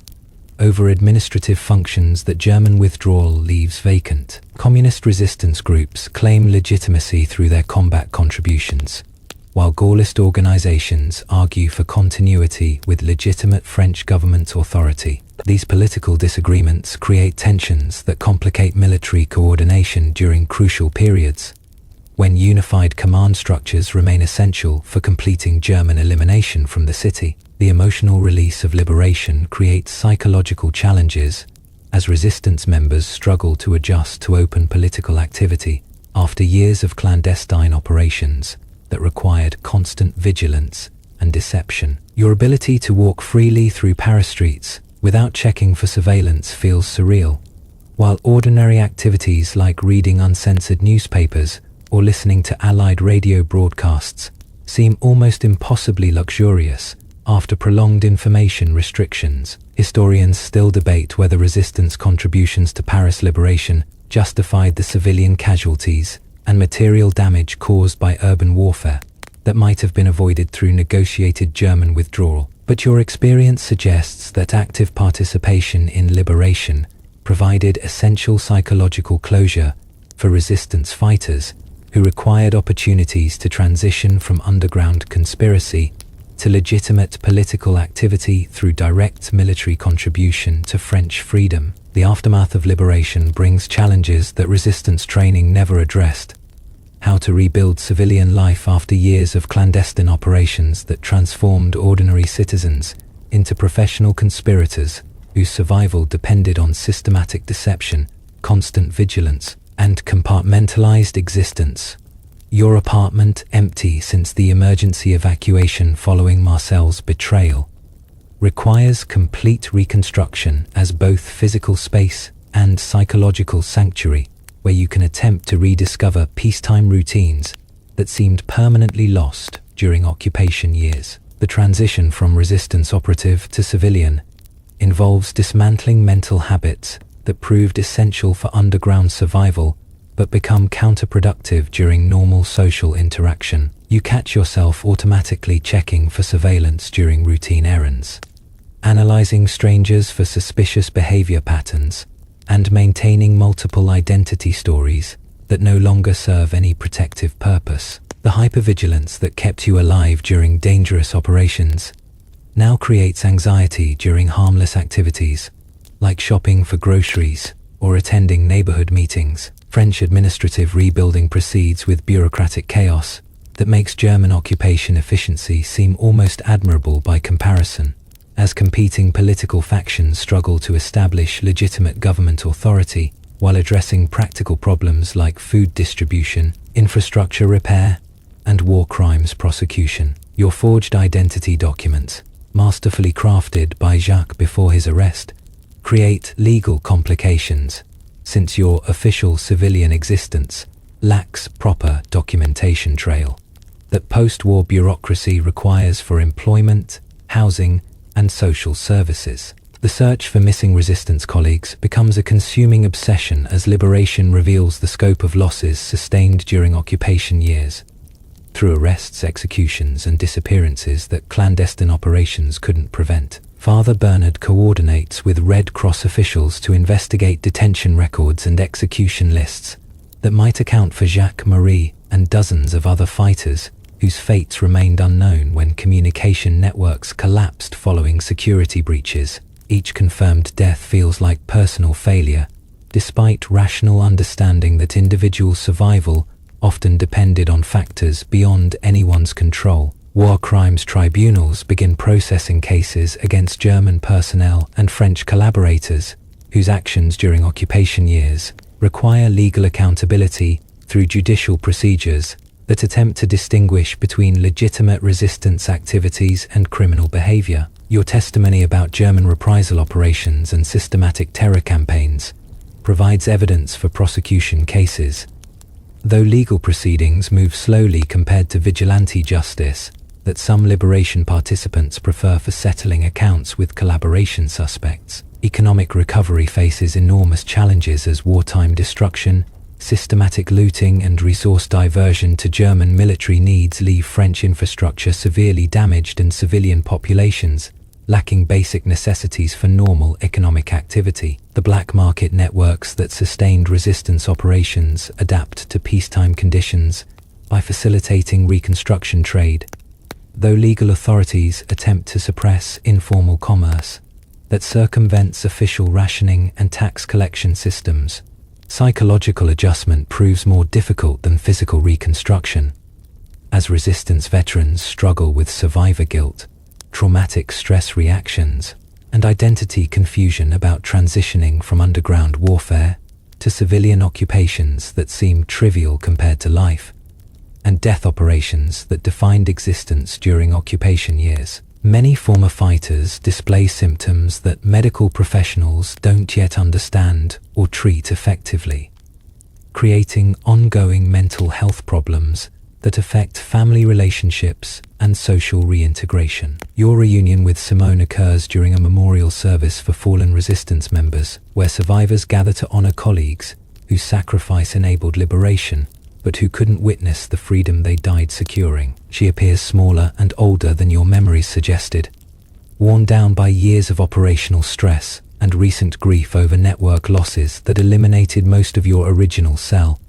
over administrative functions that German withdrawal leaves vacant. Communist resistance groups claim legitimacy through their combat contributions, while Gaullist organizations argue for continuity with legitimate French government authority. These political disagreements create tensions that complicate military coordination during crucial periods, when unified command structures remain essential for completing German elimination from the city. The emotional release of liberation creates psychological challenges as resistance members struggle to adjust to open political activity after years of clandestine operations that required constant vigilance and deception. Your ability to walk freely through Paris streets without checking for surveillance feels surreal, while ordinary activities like reading uncensored newspapers or listening to Allied radio broadcasts seem almost impossibly luxurious after prolonged information restrictions. Historians still debate whether resistance contributions to Paris liberation justified the civilian casualties and material damage caused by urban warfare that might have been avoided through negotiated German withdrawal. But your experience suggests that active participation in liberation provided essential psychological closure for resistance fighters who required opportunities to transition from underground conspiracy to legitimate political activity through direct military contribution to French freedom. The aftermath of liberation brings challenges that resistance training never addressed. How to rebuild civilian life after years of clandestine operations that transformed ordinary citizens into professional conspirators whose survival depended on systematic deception, constant vigilance, and compartmentalized existence. Your apartment empty since the emergency evacuation following Marcel's betrayal requires complete reconstruction as both physical space and psychological sanctuary, where you can attempt to rediscover peacetime routines that seemed permanently lost during occupation years. The transition from resistance operative to civilian involves dismantling mental habits that proved essential for underground survival but become counterproductive during normal social interaction. You catch yourself automatically checking for surveillance during routine errands, analyzing strangers for suspicious behavior patterns, and maintaining multiple identity stories that no longer serve any protective purpose. The hypervigilance that kept you alive during dangerous operations now creates anxiety during harmless activities, like shopping for groceries or attending neighborhood meetings. French administrative rebuilding proceeds with bureaucratic chaos that makes German occupation efficiency seem almost admirable by comparison. As competing political factions struggle to establish legitimate government authority while addressing practical problems like food distribution, infrastructure repair, and war crimes prosecution. Your forged identity documents, masterfully crafted by Jacques before his arrest, create legal complications, since your official civilian existence lacks proper documentation trail that post-war bureaucracy requires for employment, housing, and social services. The search for missing resistance colleagues becomes a consuming obsession as liberation reveals the scope of losses sustained during occupation years, through arrests, executions, and disappearances that clandestine operations couldn't prevent. Father Bernard coordinates with Red Cross officials to investigate detention records and execution lists that might account for Jacques Marie and dozens of other fighters whose fates remained unknown when communication networks collapsed following security breaches. Each confirmed death feels like personal failure, despite rational understanding that individual survival often depended on factors beyond anyone's control. War crimes tribunals begin processing cases against German personnel and French collaborators whose actions during occupation years require legal accountability through judicial procedures that attempt to distinguish between legitimate resistance activities and criminal behavior. Your testimony about German reprisal operations and systematic terror campaigns provides evidence for prosecution cases, though legal proceedings move slowly compared to vigilante justice that some liberation participants prefer for settling accounts with collaboration suspects. Economic recovery faces enormous challenges as wartime destruction, systematic looting, and resource diversion to German military needs leave French infrastructure severely damaged and civilian populations lacking basic necessities for normal economic activity. The black market networks that sustained resistance operations adapt to peacetime conditions by facilitating reconstruction trade, though legal authorities attempt to suppress informal commerce that circumvents official rationing and tax collection systems. Psychological adjustment proves more difficult than physical reconstruction, as resistance veterans struggle with survivor guilt, traumatic stress reactions, and identity confusion about transitioning from underground warfare to civilian occupations that seem trivial compared to life and death operations that defined existence during occupation years. Many former fighters display symptoms that medical professionals don't yet understand or treat effectively, creating ongoing mental health problems that affect family relationships and social reintegration. Your reunion with Simone occurs during a memorial service for fallen resistance members, where survivors gather to honor colleagues whose sacrifice enabled liberation, but who couldn't witness the freedom they died securing. She appears smaller and older than your memories suggested, worn down by years of operational stress and recent grief over network losses that eliminated most of your original cell.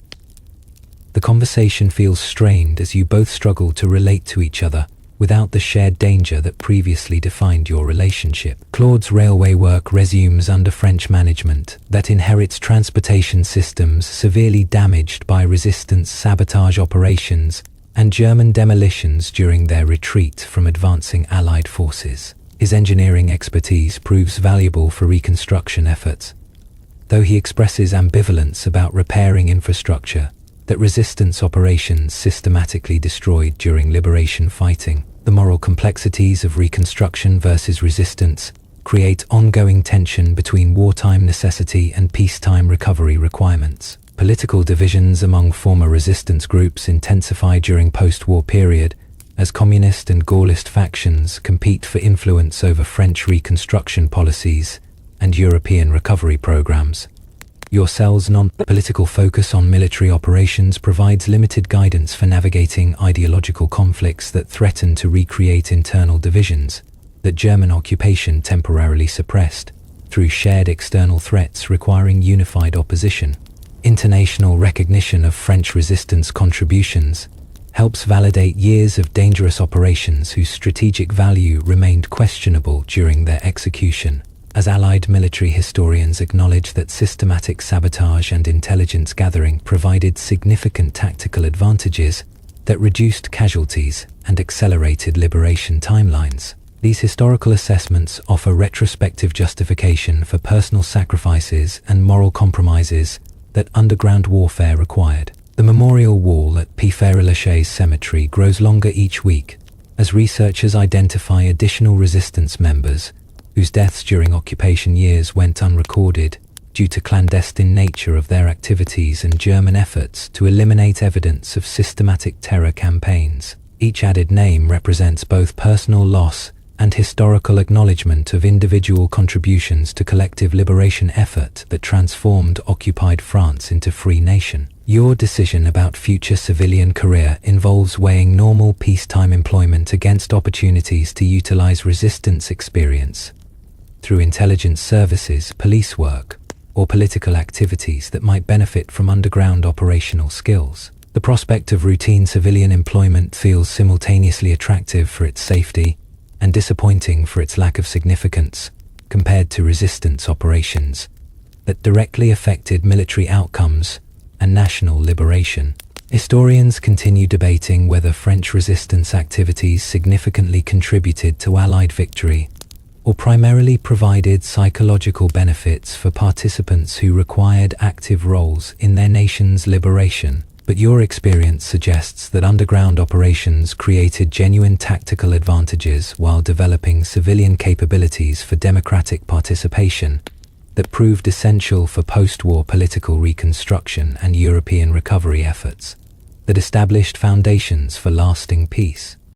The conversation feels strained as you both struggle to relate to each other without the shared danger that previously defined your relationship. Claude's railway work resumes under French management that inherits transportation systems severely damaged by resistance sabotage operations and German demolitions during their retreat from advancing Allied forces. His engineering expertise proves valuable for reconstruction efforts, though he expresses ambivalence about repairing infrastructure that resistance operations systematically destroyed during liberation fighting. The moral complexities of reconstruction versus resistance create ongoing tension between wartime necessity and peacetime recovery requirements. Political divisions among former resistance groups intensify during post-war period as communist and Gaullist factions compete for influence over French reconstruction policies and European recovery programs. Your cell's non-political focus on military operations provides limited guidance for navigating ideological conflicts that threaten to recreate internal divisions that German occupation temporarily suppressed through shared external threats requiring unified opposition. International recognition of French resistance contributions helps validate years of dangerous operations whose strategic value remained questionable during their execution. As Allied military historians acknowledge that systematic sabotage and intelligence gathering provided significant tactical advantages that reduced casualties and accelerated liberation timelines. These historical assessments offer retrospective justification for personal sacrifices and moral compromises that underground warfare required. The memorial wall at Père-Lachaise Cemetery grows longer each week as researchers identify additional resistance members whose deaths during occupation years went unrecorded due to clandestine nature of their activities and German efforts to eliminate evidence of systematic terror campaigns. Each added name represents both personal loss and historical acknowledgement of individual contributions to collective liberation effort that transformed occupied France into free nation. Your decision about future civilian career involves weighing normal peacetime employment against opportunities to utilize resistance experience through intelligence services, police work, or political activities that might benefit from underground operational skills. The prospect of routine civilian employment feels simultaneously attractive for its safety and disappointing for its lack of significance compared to resistance operations that directly affected military outcomes and national liberation. Historians continue debating whether French resistance activities significantly contributed to Allied victory or primarily provided psychological benefits for participants who required active roles in their nation's liberation. But your experience suggests that underground operations created genuine tactical advantages while developing civilian capabilities for democratic participation that proved essential for post-war political reconstruction and European recovery efforts that established foundations for lasting peace.